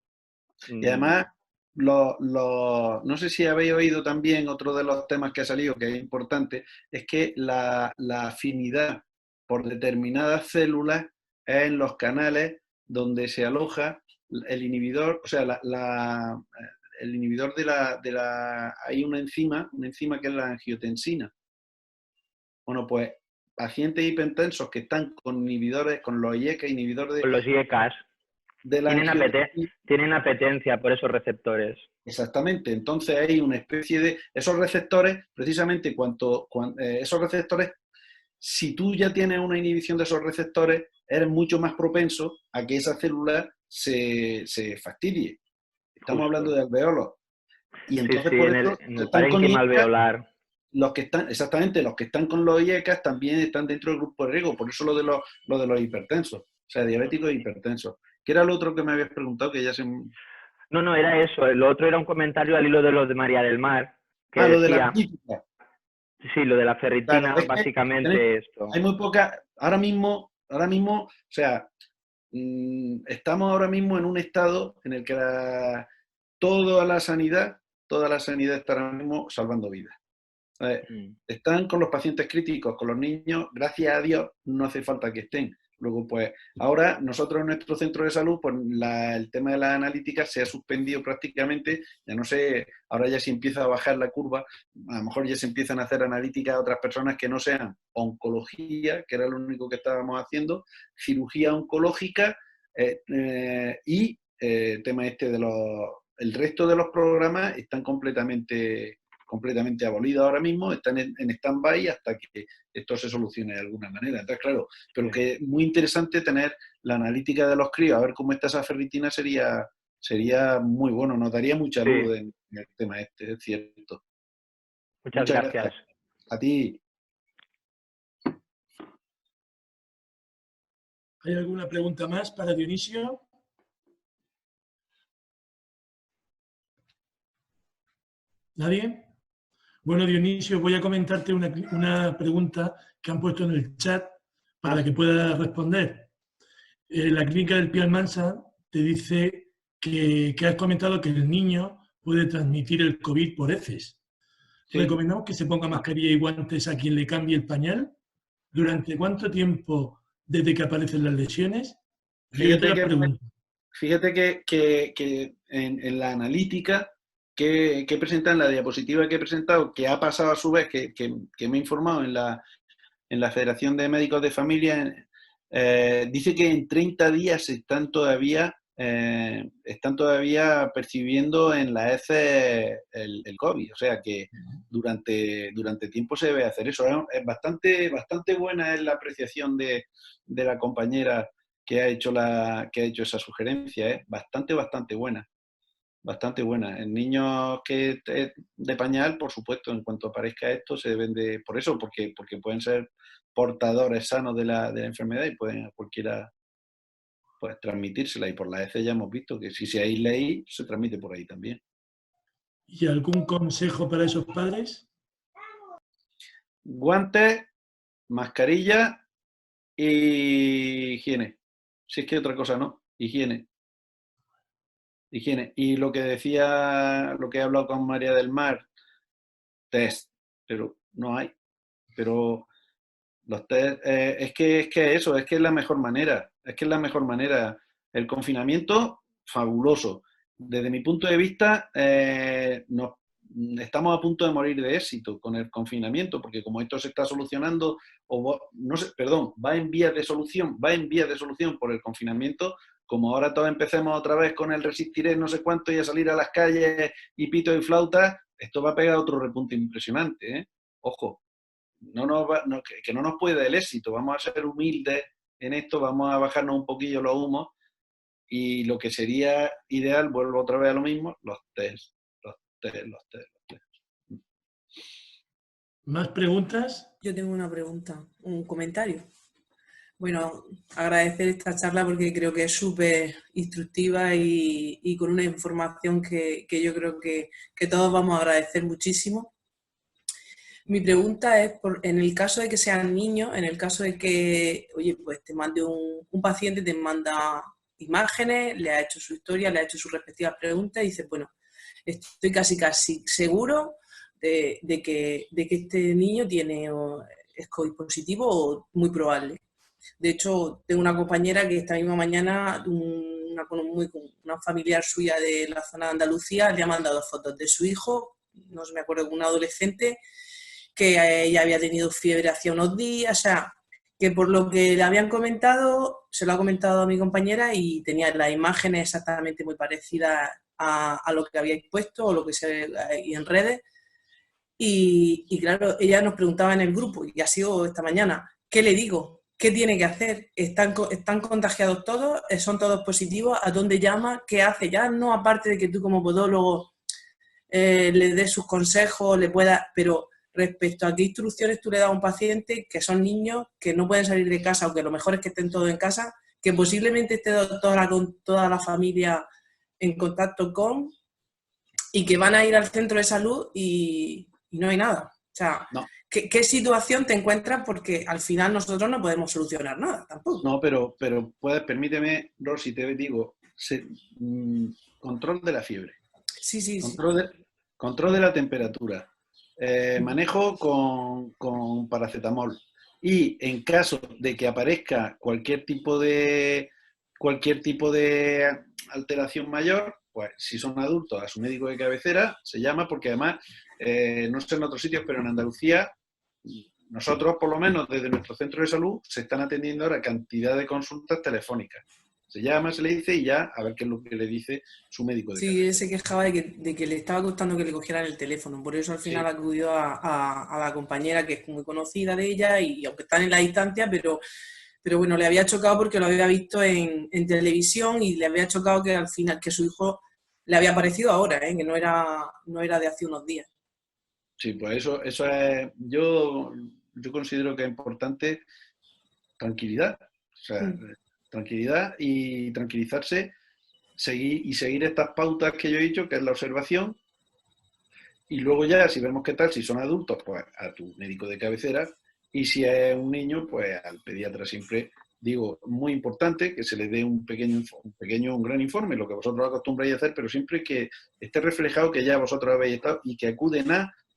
Y además, no sé si habéis oído también, otro de los temas que ha salido, que es importante, es que la afinidad por determinadas células es en los canales donde se aloja el inhibidor, o sea, el inhibidor hay una enzima que es la angiotensina. Bueno, pues pacientes hipertensos que están con inhibidores, con los IECA, inhibidores de... Con los IECAs. Tienen apetencia por esos receptores. Exactamente. Entonces hay una especie de... Esos receptores, precisamente, esos receptores, si tú ya tienes una inhibición de esos receptores, eres mucho más propenso a que esa célula se fastidie. Estamos hablando de alveolos. Y entonces, sí, por en eso, el parénquima alveolar. Los que están con los IECAS también están dentro del grupo de riesgo. Por eso lo de los hipertensos. O sea, diabéticos e hipertensos. ¿Qué era lo otro que me habías preguntado? Que ya se... No, era eso. Lo otro era un comentario al hilo de lo de María del Mar. Que lo decía, de la crítica. Sí, lo de la ferritina, claro, básicamente esto. Hay muy poca... Ahora mismo, o sea, estamos ahora mismo en un estado en el que toda la sanidad está ahora mismo salvando vidas. Están con los pacientes críticos, con los niños, gracias a Dios, no hace falta que estén. Luego, pues, ahora nosotros en nuestro centro de salud, pues el tema de las analíticas se ha suspendido prácticamente, ya no sé, ahora ya se empieza a bajar la curva, a lo mejor ya se empiezan a hacer analíticas a otras personas que no sean oncología, que era lo único que estábamos haciendo, cirugía oncológica y tema el resto de los programas están completamente abolidos ahora mismo, están en stand-by hasta que esto se solucione de alguna manera. Entonces, claro, pero que es muy interesante tener la analítica de los críos, a ver cómo está esa ferritina sería muy bueno, nos daría mucha luz en el tema este, es cierto. Muchas gracias. A ti. ¿Hay alguna pregunta más para Dionisio? ¿Nadie? Bueno, Dionisio, voy a comentarte una pregunta que han puesto en el chat para que puedas responder. La clínica del Pie Almansa te dice que has comentado que el niño puede transmitir el COVID por heces. Sí. ¿Recomendamos que se ponga mascarilla y guantes a quien le cambie el pañal? ¿Durante cuánto tiempo desde que aparecen las lesiones? Fíjate que en la analítica que presentan, la diapositiva que he presentado, que ha pasado a su vez, que me he informado en en la Federación de Médicos de Familia, dice que en 30 días están todavía percibiendo en la heces el COVID. O sea que durante tiempo se debe hacer eso. Es bastante buena es la apreciación de la compañera que ha hecho esa sugerencia. Es bastante buena. Bastante buena. En niños que de pañal, por supuesto, en cuanto aparezca esto, se deben de... Por eso, porque pueden ser portadores sanos de la enfermedad y pueden a cualquiera pues transmitírsela. Y por la heces ya hemos visto que si se aísla ahí, se transmite por ahí también. ¿Y algún consejo para esos padres? Guantes, mascarilla y higiene. Si es que otra cosa no, higiene. Y lo que decía, lo que he hablado con María del Mar, test, pero no hay. Pero los test, es que eso, es que es la mejor manera. El confinamiento, fabuloso. Desde mi punto de vista, estamos a punto de morir de éxito con el confinamiento, porque como esto se está solucionando, va en vías de solución por el confinamiento. Como ahora todos empecemos otra vez con el resistiré no sé cuánto y a salir a las calles y pito y flauta, esto va a pegar otro repunte impresionante, ¿eh? Ojo, que no nos puede el éxito, vamos a ser humildes en esto, vamos a bajarnos un poquillo los humos y lo que sería ideal, vuelvo otra vez a lo mismo, los test. ¿Más preguntas? Yo tengo una pregunta, un comentario. Bueno, agradecer esta charla porque creo que es súper instructiva y con una información que yo creo que todos vamos a agradecer muchísimo. Mi pregunta es, en el caso de que sean niños, en el caso de que, oye, pues te mande un paciente, te manda imágenes, le ha hecho su historia, le ha hecho sus respectivas preguntas y dice, bueno, estoy casi seguro de que este niño es COVID positivo o muy probable. De hecho, tengo una compañera que esta misma mañana, una familiar suya de la zona de Andalucía, le ha mandado fotos de su hijo, no me acuerdo, un adolescente, que ella había tenido fiebre hacía unos días, o sea, que por lo que le habían comentado, se lo ha comentado a mi compañera y tenía las imágenes exactamente muy parecidas a lo que había puesto o lo que se ve ahí en redes. Y claro, ella nos preguntaba en el grupo, y ha sido esta mañana, ¿qué le digo? ¿Qué tiene que hacer? ¿Están contagiados todos? ¿Son todos positivos? ¿A dónde llama? ¿Qué hace? Ya no aparte de que tú como podólogo le des sus consejos, le puedas... Pero respecto a qué instrucciones tú le das a un paciente, que son niños, que no pueden salir de casa, aunque lo mejor es que estén todos en casa, que posiblemente esté toda la familia en contacto con, y que van a ir al centro de salud y no hay nada. O sea... No. ¿Qué situación te encuentras? Porque al final nosotros no podemos solucionar nada tampoco. No, pero permíteme, Rosy, te digo, control de la fiebre. Sí. Control de la temperatura. Manejo con paracetamol. Y en caso de que aparezca cualquier tipo de alteración mayor, pues si son adultos, a su médico de cabecera se llama, porque además, no sé en otros sitios, pero en Andalucía, nosotros, por lo menos, desde nuestro centro de salud, se están atendiendo ahora cantidad de consultas telefónicas. Se llama, se le dice y ya a ver qué es lo que le dice su médico de cabecera. Sí, él se quejaba de que le estaba costando que le cogieran el teléfono. Por eso al final acudió a la compañera, que es muy conocida de ella, y aunque están en la distancia, pero bueno, le había chocado porque lo había visto en televisión y le había chocado que al final, que su hijo le había aparecido ahora, que no era de hace unos días. Sí, pues eso es, yo considero que es importante tranquilidad, o sea, tranquilidad y tranquilizarse, seguir estas pautas que yo he dicho, que es la observación, y luego ya, si vemos qué tal, si son adultos, pues a tu médico de cabecera, y si es un niño, pues al pediatra. Siempre digo, muy importante que se le dé un gran informe, lo que vosotros acostumbráis a hacer, pero siempre que esté reflejado que ya vosotros habéis estado y que acuden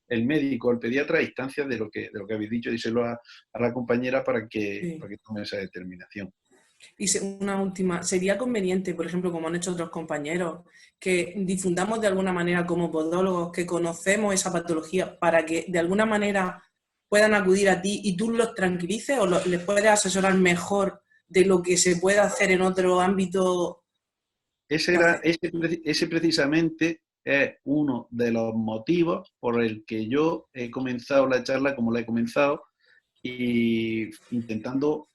el médico, el pediatra, a instancias de lo que habéis dicho, díselo a la compañera para que tome esa determinación. Y una última, ¿sería conveniente, por ejemplo, como han hecho otros compañeros, que difundamos de alguna manera como podólogos que conocemos esa patología para que de alguna manera puedan acudir a ti y tú los tranquilices o les puedes asesorar mejor de lo que se puede hacer en otro ámbito? Ese precisamente es uno de los motivos por el que yo he comenzado la charla como la he comenzado, y intentando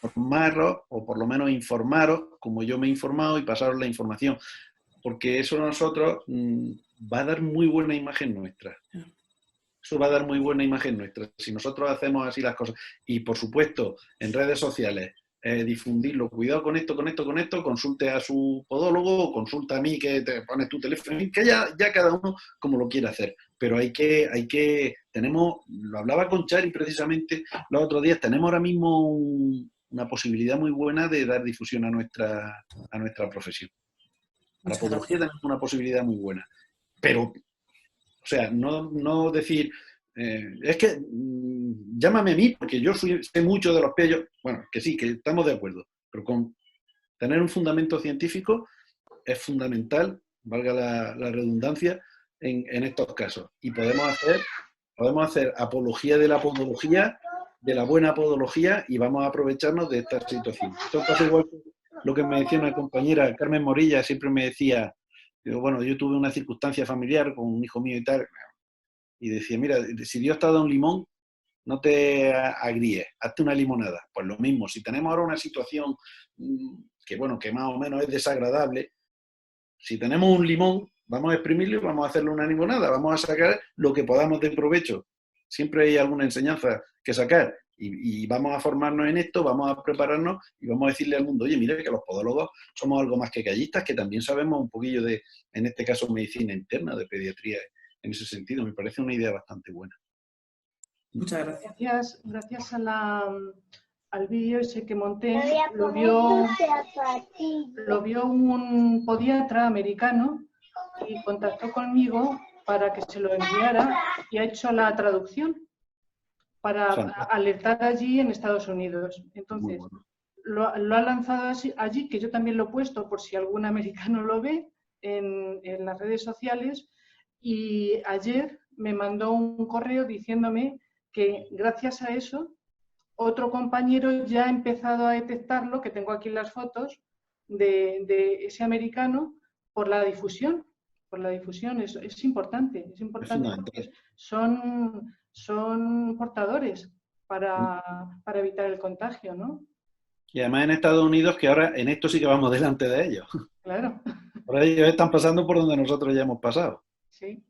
formaros, o por lo menos informaros como yo me he informado, y pasaros la información, porque eso a nosotros va a dar muy buena imagen nuestra. Eso va a dar muy buena imagen nuestra si nosotros hacemos así las cosas. Y por supuesto, en redes sociales, difundirlo. Cuidado con esto, consulte a su podólogo, consulta a mí, que te pones tu teléfono, que ya cada uno como lo quiera hacer. Pero lo hablaba con Chari precisamente los otros días, tenemos ahora mismo una posibilidad muy buena de dar difusión a nuestra profesión. A la podología tenemos una posibilidad muy buena. Pero, o sea, no decir, es que llámame a mí porque yo sé mucho de los pies. Bueno, que sí, que estamos de acuerdo, pero con tener un fundamento científico es fundamental, valga la redundancia, en estos casos. Y podemos hacer apología de la podología, de la buena podología, y vamos a aprovecharnos de esta situación. Esto pasa igual que lo que me decía una compañera, Carmen Morilla, siempre me decía, bueno, yo tuve una circunstancia familiar con un hijo mío y tal, y decía, mira, si Dios te ha dado un limón, no te agríes, hazte una limonada. Pues lo mismo, si tenemos ahora una situación que más o menos es desagradable, si tenemos un limón, vamos a exprimirlo y vamos a hacerle una limonada, vamos a sacar lo que podamos de provecho. Siempre hay alguna enseñanza que sacar, y vamos a formarnos en esto, vamos a prepararnos y vamos a decirle al mundo, oye, mire que los podólogos somos algo más que callistas, que también sabemos un poquillo de, en este caso, medicina interna, de pediatría. En ese sentido, me parece una idea bastante buena. Muchas gracias. Gracias al vídeo ese que monté, lo vio un podiatra americano y contactó conmigo para que se lo enviara, y ha hecho la traducción para alertar allí en Estados Unidos. Entonces, lo ha lanzado allí, que yo también lo he puesto por si algún americano lo ve en las redes sociales, y ayer me mandó un correo diciéndome que gracias a eso otro compañero ya ha empezado a detectarlo, que tengo aquí las fotos de ese americano, por la difusión. Es importante porque son portadores para evitar el contagio, ¿no? Y además en Estados Unidos, que ahora en esto sí que vamos delante de ellos. Claro. Ahora ellos están pasando por donde nosotros ya hemos pasado. Sí.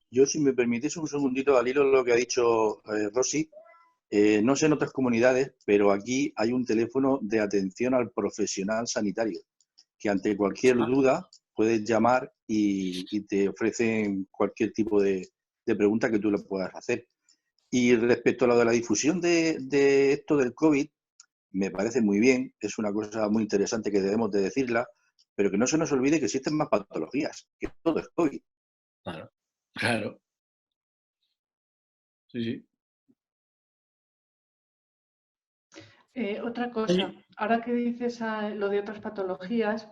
Yo, si me permitís un segundito, al hilo de lo que ha dicho Rosy, no sé en otras comunidades, pero aquí hay un teléfono de atención al profesional sanitario, que ante cualquier duda puedes llamar y te ofrecen cualquier tipo de pregunta que tú le puedas hacer. Y respecto a lo de la difusión de esto del COVID, me parece muy bien, es una cosa muy interesante que debemos de decirla, pero que no se nos olvide que existen más patologías, que todo es COVID. Claro. Sí. Otra cosa, ahora que dices lo de otras patologías,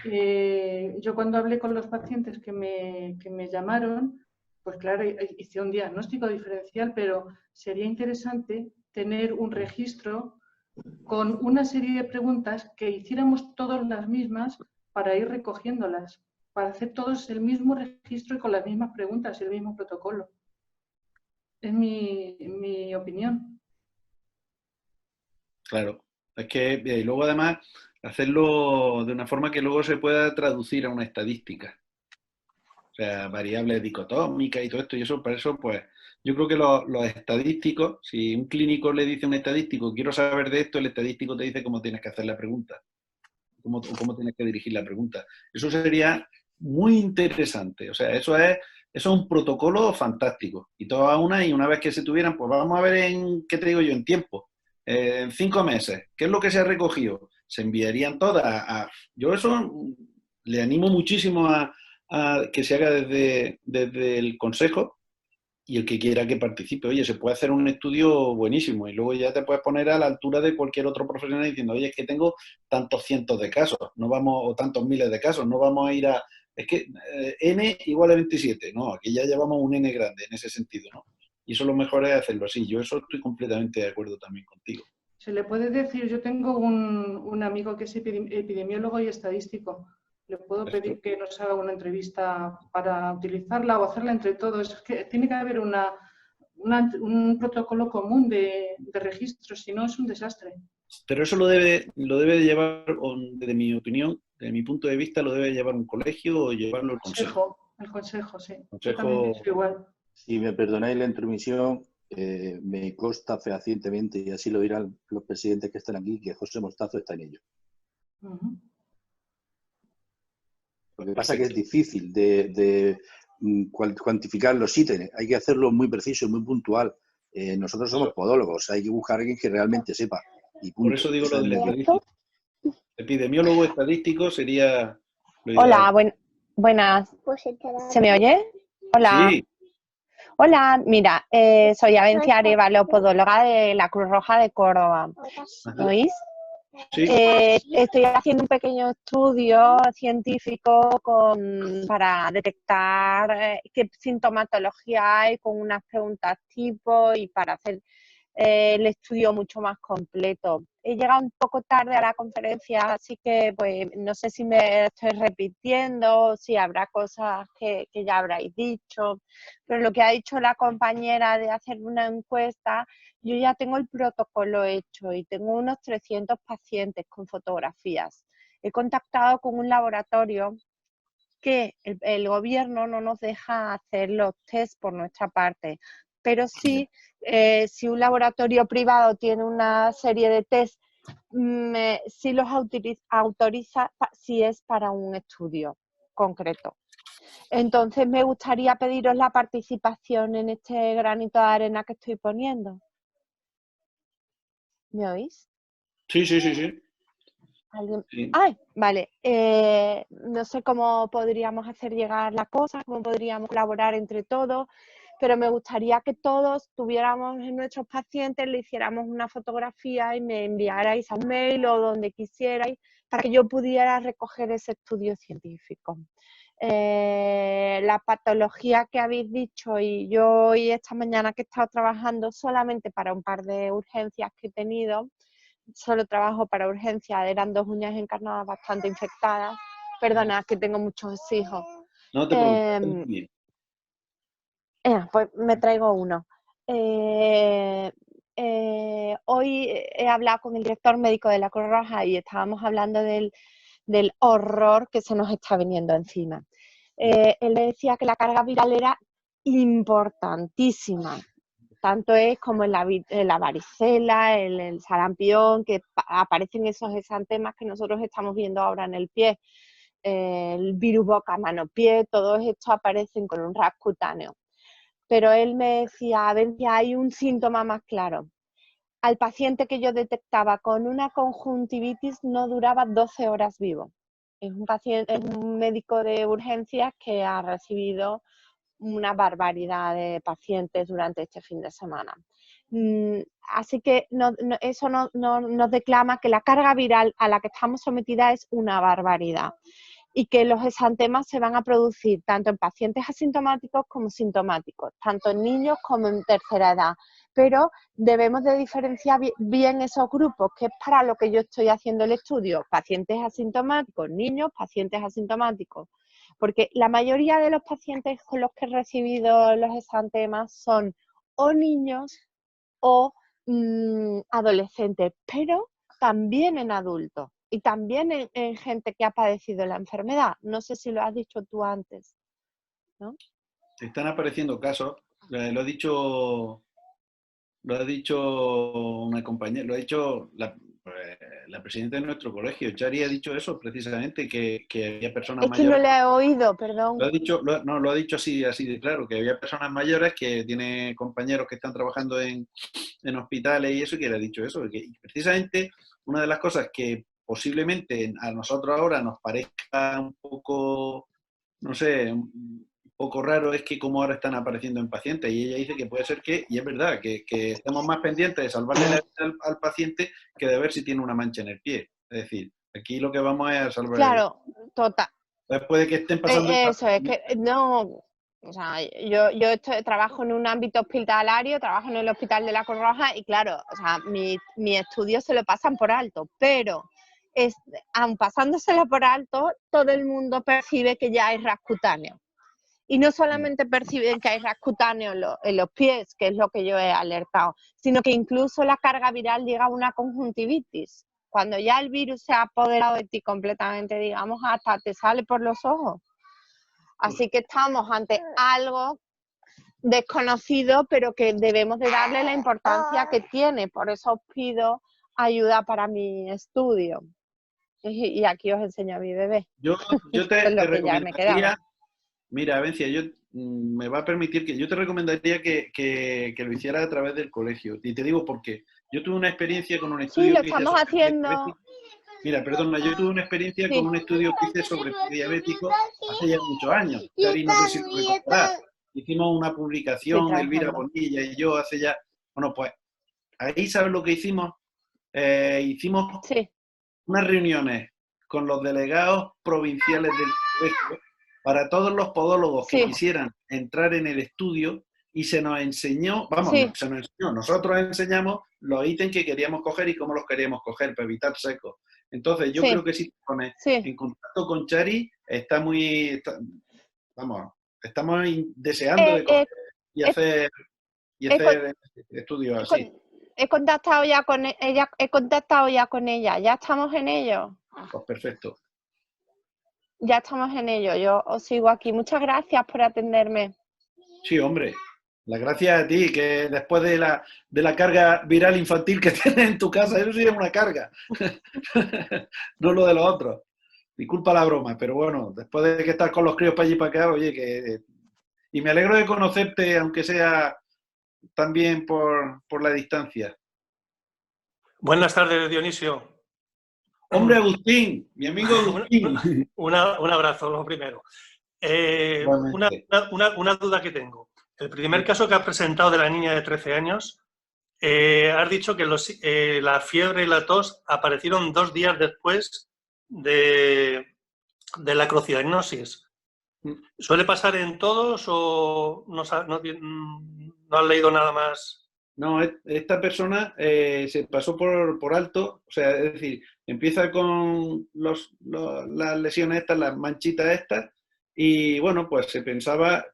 yo cuando hablé con los pacientes que me llamaron, pues claro, hice un diagnóstico diferencial, pero sería interesante tener un registro con una serie de preguntas que hiciéramos todas las mismas para ir recogiéndolas, para hacer todos el mismo registro y con las mismas preguntas y el mismo protocolo. Es mi opinión. Claro. Es que, y luego además, hacerlo de una forma que luego se pueda traducir a una estadística. O sea, variables dicotómicas y todo esto, y eso, para eso, pues, yo creo que los estadísticos, si un clínico le dice a un estadístico, quiero saber de esto, el estadístico te dice cómo tienes que hacer la pregunta, cómo tienes que dirigir la pregunta. Eso sería muy interesante. O sea, eso es un protocolo fantástico. Y todas una vez que se tuvieran, pues vamos a ver ¿qué te digo yo? En tiempo. En 5 meses. ¿Qué es lo que se ha recogido? Se enviarían todas yo eso le animo muchísimo a que se haga desde el consejo, y el que quiera que participe. Oye, se puede hacer un estudio buenísimo y luego ya te puedes poner a la altura de cualquier otro profesional diciendo, oye, es que tengo tantos cientos de casos, o tantos miles de casos, no vamos a ir es que n igual a 27. No, aquí ya llevamos un n grande en ese sentido, ¿no? Y eso lo mejor es hacerlo así. Yo eso estoy completamente de acuerdo también contigo. Se le puede decir, yo tengo un amigo que es epidemiólogo y estadístico. Le puedo pedir que nos haga una entrevista para utilizarla o hacerla entre todos. Es que tiene que haber un protocolo común de registro, si no es un desastre. Pero eso lo debe de llevar, desde mi opinión, desde mi punto de vista, lo debe llevar un colegio o llevarlo el consejo. El consejo, sí. Consejo... Yo también pienso igual. Si me perdonáis la intromisión, me consta fehacientemente, y así lo dirán los presidentes que están aquí, que José Mostazo está en ello. Lo que pasa es que es difícil de cuantificar los ítems, hay que hacerlo muy preciso y muy puntual. Nosotros somos podólogos, hay que buscar a alguien que realmente sepa. Y punto. Por eso digo lo del estadístico. Epidemiólogo estadístico sería... Hola, buenas. ¿Se me oye? Hola. Sí. Hola, mira, soy Avencia Arévalo, podóloga de la Cruz Roja de Córdoba. ¿Me oís? Sí. Estoy haciendo un pequeño estudio científico para detectar qué sintomatología hay con unas preguntas tipo y para hacer el estudio mucho más completo. He llegado un poco tarde a la conferencia, así que pues no sé si me estoy repitiendo, si habrá cosas que ya habréis dicho, pero lo que ha dicho la compañera de hacer una encuesta, yo ya tengo el protocolo hecho y tengo unos 300 pacientes con fotografías. He contactado con un laboratorio que el gobierno no nos deja hacer los test por nuestra parte, pero sí, si un laboratorio privado tiene una serie de test, sí los autoriza si es para un estudio concreto. Entonces me gustaría pediros la participación en este granito de arena que estoy poniendo. ¿Me oís? Sí, sí, sí, sí. ¿Alguien? Sí. ¡Ay! Vale. No sé cómo podríamos hacer llegar la cosa, cómo podríamos colaborar entre todos, pero me gustaría que todos tuviéramos en nuestros pacientes, le hiciéramos una fotografía y me enviarais a un mail o donde quisierais para que yo pudiera recoger ese estudio científico. La patología que habéis dicho, y yo hoy esta mañana que he estado trabajando solamente para un par de urgencias que he tenido, solo trabajo para urgencia, eran 2 uñas encarnadas bastante infectadas. Perdona, que tengo muchos hijos. No te preocupes. Pues me traigo uno. Hoy he hablado con el director médico de la Cruz Roja y estábamos hablando del horror que se nos está viniendo encima. Él me decía que la carga viral era importantísima. Tanto es como en la varicela, en el sarampión, que aparecen esos exantemas que nosotros estamos viendo ahora en el pie, el virus boca, mano, pie, todos estos aparecen con un RAS cutáneo. Pero él me decía, Avencia, hay un síntoma más claro. Al paciente que yo detectaba con una conjuntivitis no duraba 12 horas vivo. Es un médico de urgencias que ha recibido una barbaridad de pacientes durante este fin de semana. Así que eso nos declama que la carga viral a la que estamos sometidas es una barbaridad y que los exantemas se van a producir tanto en pacientes asintomáticos como sintomáticos, tanto en niños como en tercera edad. Pero debemos de diferenciar bien esos grupos, que es para lo que yo estoy haciendo el estudio, pacientes asintomáticos, niños, pacientes asintomáticos. Porque la mayoría de los pacientes con los que he recibido los exantemas son o niños o adolescentes, pero también en adultos y también en gente que ha padecido la enfermedad. No sé si lo has dicho tú antes, ¿no? Están apareciendo casos, lo ha dicho una compañera, lo ha dicho la presidenta de nuestro colegio, Chari, ha dicho eso precisamente, que había personas mayores. Es que mayores, no le he oído, perdón. Lo ha dicho así de claro, que había personas mayores que tiene compañeros que están trabajando en hospitales y eso, que le ha dicho eso, que precisamente una de las cosas que posiblemente a nosotros ahora nos parezca un poco, no sé, un poco raro es que como ahora están apareciendo en pacientes, y ella dice que puede ser que, y es verdad, que estamos más pendientes de salvarle la vida al paciente que de ver si tiene una mancha en el pie. Es decir, aquí lo que vamos es a salvar... Claro, Puede que estén pasando... Eso, es que no, o sea, yo trabajo en un ámbito hospitalario, trabajo en el Hospital de la Cruz Roja y claro, o sea, mi estudio se lo pasan por alto, pero aun pasándoselo por alto, todo el mundo percibe que ya hay ras cutáneo. Y no solamente perciben que hay ras cutáneo en los pies, que es lo que yo he alertado, sino que incluso la carga viral llega a una conjuntivitis. Cuando ya el virus se ha apoderado de ti completamente, digamos, hasta te sale por los ojos. Así que estamos ante algo desconocido, pero que debemos de darle la importancia que tiene. Por eso os pido ayuda para mi estudio. Y aquí os enseño a mi bebé. Yo Es lo que ya me quedaba. recomendaría... Mira, Avencia, me va a permitir que yo te recomendaría que lo hiciera a través del colegio. Y te digo por qué. Yo tuve una experiencia con un estudio... Sí, lo que hice estamos sobre haciendo. diabético. Mira, perdona, yo tuve una experiencia con un estudio que hice sobre diabético hace ya muchos años. Cari, no sé si lo recordarás. Hicimos una publicación, Elvira Bonilla y yo, hace ya... Bueno, pues ahí, ¿sabes lo que hicimos? Hicimos unas reuniones con los delegados provinciales del colegio para todos los podólogos que quisieran entrar en el estudio y se nos enseñó, se nos enseñó, nosotros enseñamos los ítems que queríamos coger y cómo los queríamos coger para evitar secos. Entonces yo creo que si te pones en contacto con Chari, estamos deseando de coger y hacer estudios así. He contactado ya con ella, ya estamos en ello. Pues perfecto. Ya estamos en ello, yo os sigo aquí. Muchas gracias por atenderme. Sí, hombre. Las gracias a ti, que después de la carga viral infantil que tienes en tu casa, eso sí es una carga. No lo de los otros. Disculpa la broma, pero bueno, después de que estás con los críos para allí y para acá, oye, que... Y me alegro de conocerte, aunque sea también por la distancia. Buenas tardes, Dionisio. Hombre, Agustín, mi amigo Agustín. Un abrazo, lo primero. Una duda que tengo. El primer caso que has presentado de la niña de 13 años, has dicho que la fiebre y la tos aparecieron 2 días después de la crocidiagnosis. ¿Suele pasar en todos o no has leído nada más? No, esta persona se pasó por alto, o sea, es decir, empieza con las lesiones estas, las manchitas estas, y bueno, pues se pensaba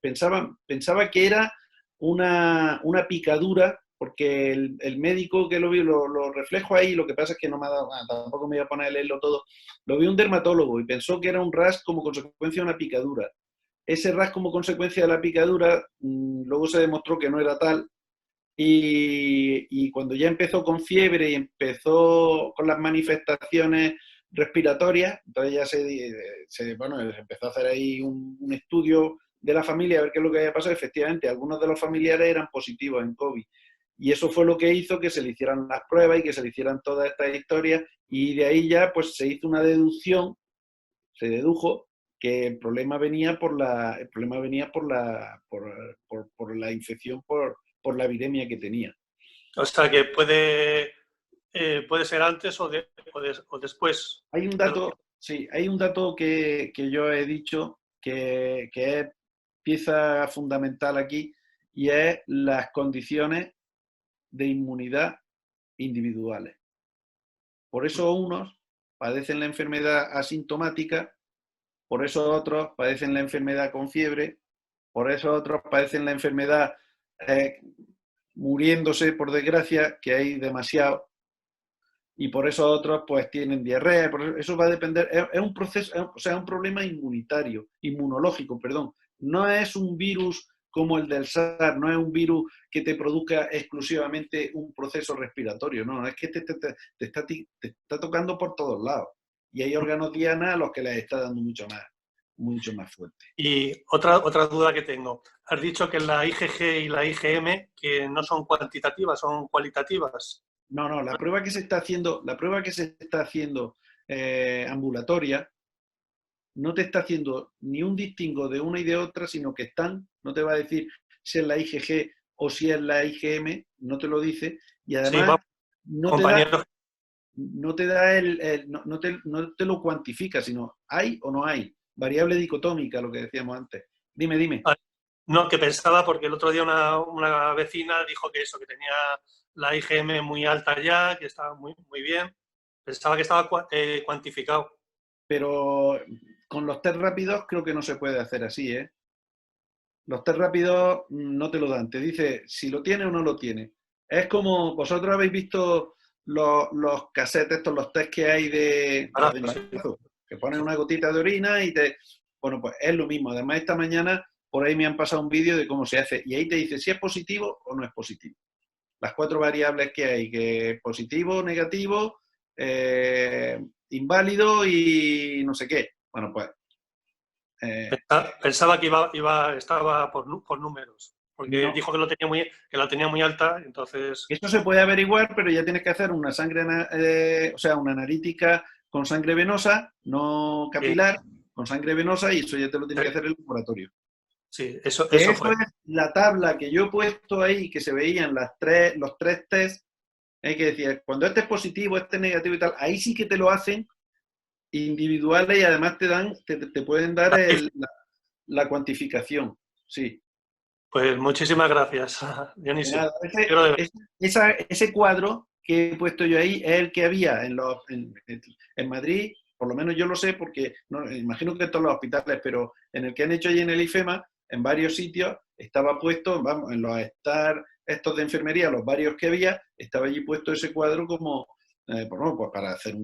que era una picadura, porque el médico que lo vio, lo reflejo ahí, lo que pasa es que no me ha dado, tampoco me voy a poner a leerlo todo, lo vio un dermatólogo y pensó que era un RAS como consecuencia de una picadura. Ese RAS como consecuencia de la picadura, luego se demostró que no era tal. Y cuando ya empezó con fiebre y empezó con las manifestaciones respiratorias, entonces ya se empezó a hacer ahí un estudio de la familia a ver qué es lo que había pasado. Efectivamente, algunos de los familiares eran positivos en COVID. Y eso fue lo que hizo que se le hicieran las pruebas y que se le hicieran todas estas historias. Y de ahí ya pues se hizo una deducción, se dedujo que el problema venía por la infección por la viremia que tenía. O sea, que puede ser antes o después. Hay un dato que yo he dicho que es pieza fundamental aquí, y es las condiciones de inmunidad individuales. Por eso unos padecen la enfermedad asintomática, por eso otros padecen la enfermedad con fiebre, por eso otros padecen la enfermedad muriéndose, por desgracia, que hay demasiado, y por eso otros pues tienen diarrea. Eso va a depender, es un proceso, o sea, un problema inmunológico, perdón. No es un virus como el del SARS, no es un virus que te produzca exclusivamente un proceso respiratorio, no, es que te está tocando por todos lados, y hay órganos diana a los que les está dando mucho más fuerte. Y otra duda que tengo. Has dicho que la IgG y la IgM que no son cuantitativas, son cualitativas. No, la prueba que se está haciendo ambulatoria no te está haciendo ni un distingo de una y de otra, sino que no te va a decir si es la IgG o si es la IgM, no te lo dice, y además no te lo cuantifica, sino hay o no hay. variable dicotómica, lo que decíamos antes. Dime, dime. No, que pensaba, porque el otro día una vecina dijo que eso, que tenía la IgM muy alta ya, que estaba muy bien. Pensaba que estaba cuantificado. Pero con los test rápidos creo que no se puede hacer así, ¿eh? Los test rápidos no te lo dan, te dice si lo tiene o no lo tiene. Es como, vosotros habéis visto los cassettes, estos, los test que hay de embarazo, que ponen una gotita de orina y te... Bueno, pues es lo mismo. Además, esta mañana por ahí me han pasado un vídeo de cómo se hace y ahí te dice si es positivo o no es positivo. Las 4 variables que hay, que es positivo, negativo, inválido y no sé qué. Bueno, pues... Pensaba que estaba por números, porque no. dijo que la tenía muy alta, entonces... Esto se puede averiguar, pero ya tienes que hacer una una analítica con sangre venosa, no capilar, con sangre venosa, y eso ya te lo tiene que hacer el laboratorio. Sí, eso fue. Es la tabla que yo he puesto ahí, que se veían los 3 tests, que decía, cuando este es positivo, este es negativo y tal, ahí sí que te lo hacen individuales y además te pueden dar la cuantificación. Sí. Pues muchísimas gracias, Dionisio. Nada, ese cuadro que he puesto yo ahí es el que había en Madrid, por lo menos yo lo sé porque no, imagino que en todos los hospitales, pero en el que han hecho allí en el IFEMA, en varios sitios, estaba puesto, vamos, en los estos de enfermería, los varios que había, estaba allí puesto ese cuadro como pues para hacer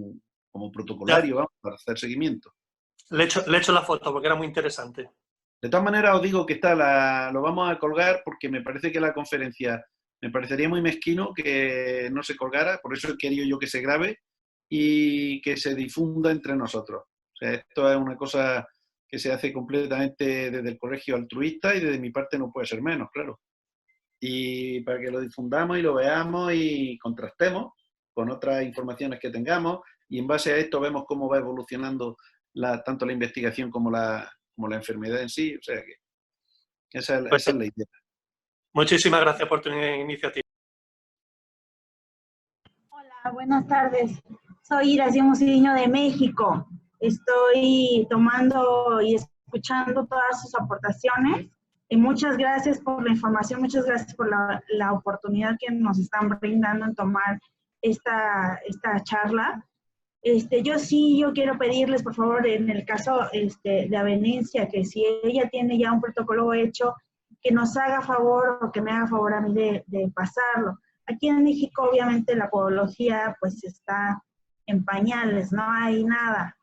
como protocolario, vamos, para hacer seguimiento. Le he hecho la foto porque era muy interesante. De todas maneras, os digo que lo vamos a colgar porque me parece que la conferencia me parecería muy mezquino que no se colgara, por eso he querido yo que se grabe y que se difunda entre nosotros. O sea, esto es una cosa que se hace completamente desde el colegio altruista y desde mi parte no puede ser menos, claro. Y para que lo difundamos y lo veamos y contrastemos con otras informaciones que tengamos y en base a esto vemos cómo va evolucionando tanto la investigación como la enfermedad en sí, o sea que esa es la idea. Muchísimas gracias por tu iniciativa. Hola, buenas tardes. Soy Iracia Musiño de México. Estoy tomando y escuchando todas sus aportaciones. Y muchas gracias por la información, muchas gracias por la oportunidad que nos están brindando en tomar esta charla. Yo quiero pedirles, por favor, en el caso de Avenencia, que si ella tiene ya un protocolo hecho, que nos haga favor o que me haga favor a mí de pasarlo. Aquí en México, obviamente, la podología pues está en pañales, no hay nada.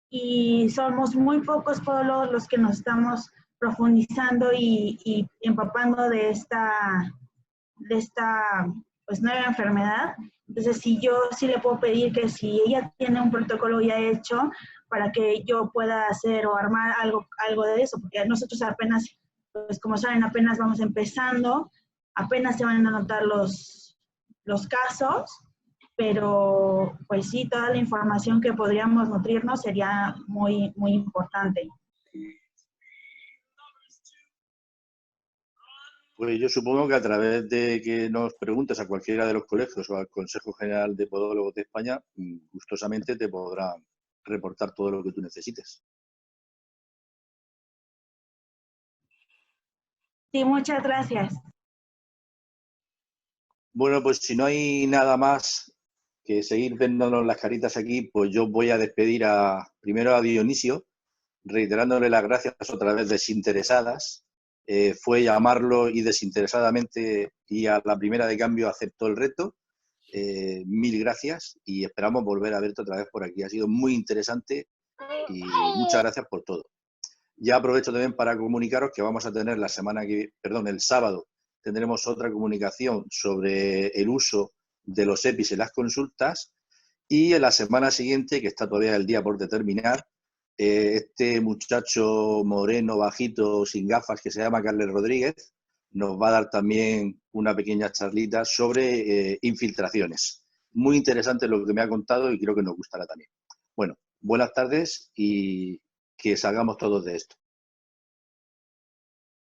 Y somos muy pocos podólogos los que nos estamos profundizando y empapando de esta pues nueva enfermedad. Entonces, yo sí le puedo pedir que si ella tiene un protocolo ya hecho, para que yo pueda hacer o armar algo de eso, porque nosotros apenas, pues como saben, apenas vamos empezando, apenas se van a notar los casos, pero pues sí, toda la información que podríamos nutrirnos sería muy, muy importante. Pues yo supongo que a través de que nos preguntes a cualquiera de los colegios o al Consejo General de Podólogos de España, gustosamente te podrán reportar todo lo que tú necesites. Sí, muchas gracias. Bueno, pues si no hay nada más que seguir viéndonos las caritas aquí, pues yo voy a despedir primero a Dionisio, reiterándole las gracias otra vez desinteresadas. Fue llamarlo y desinteresadamente y a la primera de cambio aceptó el reto. Mil gracias y esperamos volver a verte otra vez por aquí. Ha sido muy interesante y muchas gracias por todo. Ya aprovecho también para comunicaros que vamos a tener el sábado, tendremos otra comunicación sobre el uso de los EPIs en las consultas y en la semana siguiente, que está todavía el día por determinar, este muchacho moreno, bajito, sin gafas, que se llama Carles Rodríguez, nos va a dar también una pequeña charlita sobre infiltraciones. Muy interesante lo que me ha contado y creo que nos gustará también. Bueno, buenas tardes y que salgamos todos de esto.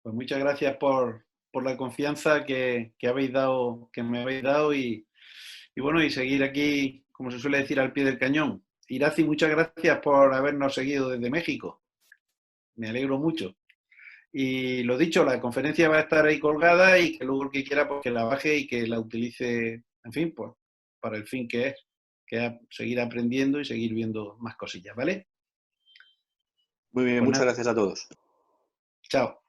Pues muchas gracias por la confianza que me habéis dado y bueno, y seguir aquí, como se suele decir, al pie del cañón. Iraci, muchas gracias por habernos seguido desde México. Me alegro mucho. Y lo dicho, la conferencia va a estar ahí colgada y que luego el que quiera pues que la baje y que la utilice, en fin, pues para el fin que es seguir aprendiendo y seguir viendo más cosillas, ¿vale? Muy bien, Pues muchas nada. gracias a todos. Chao.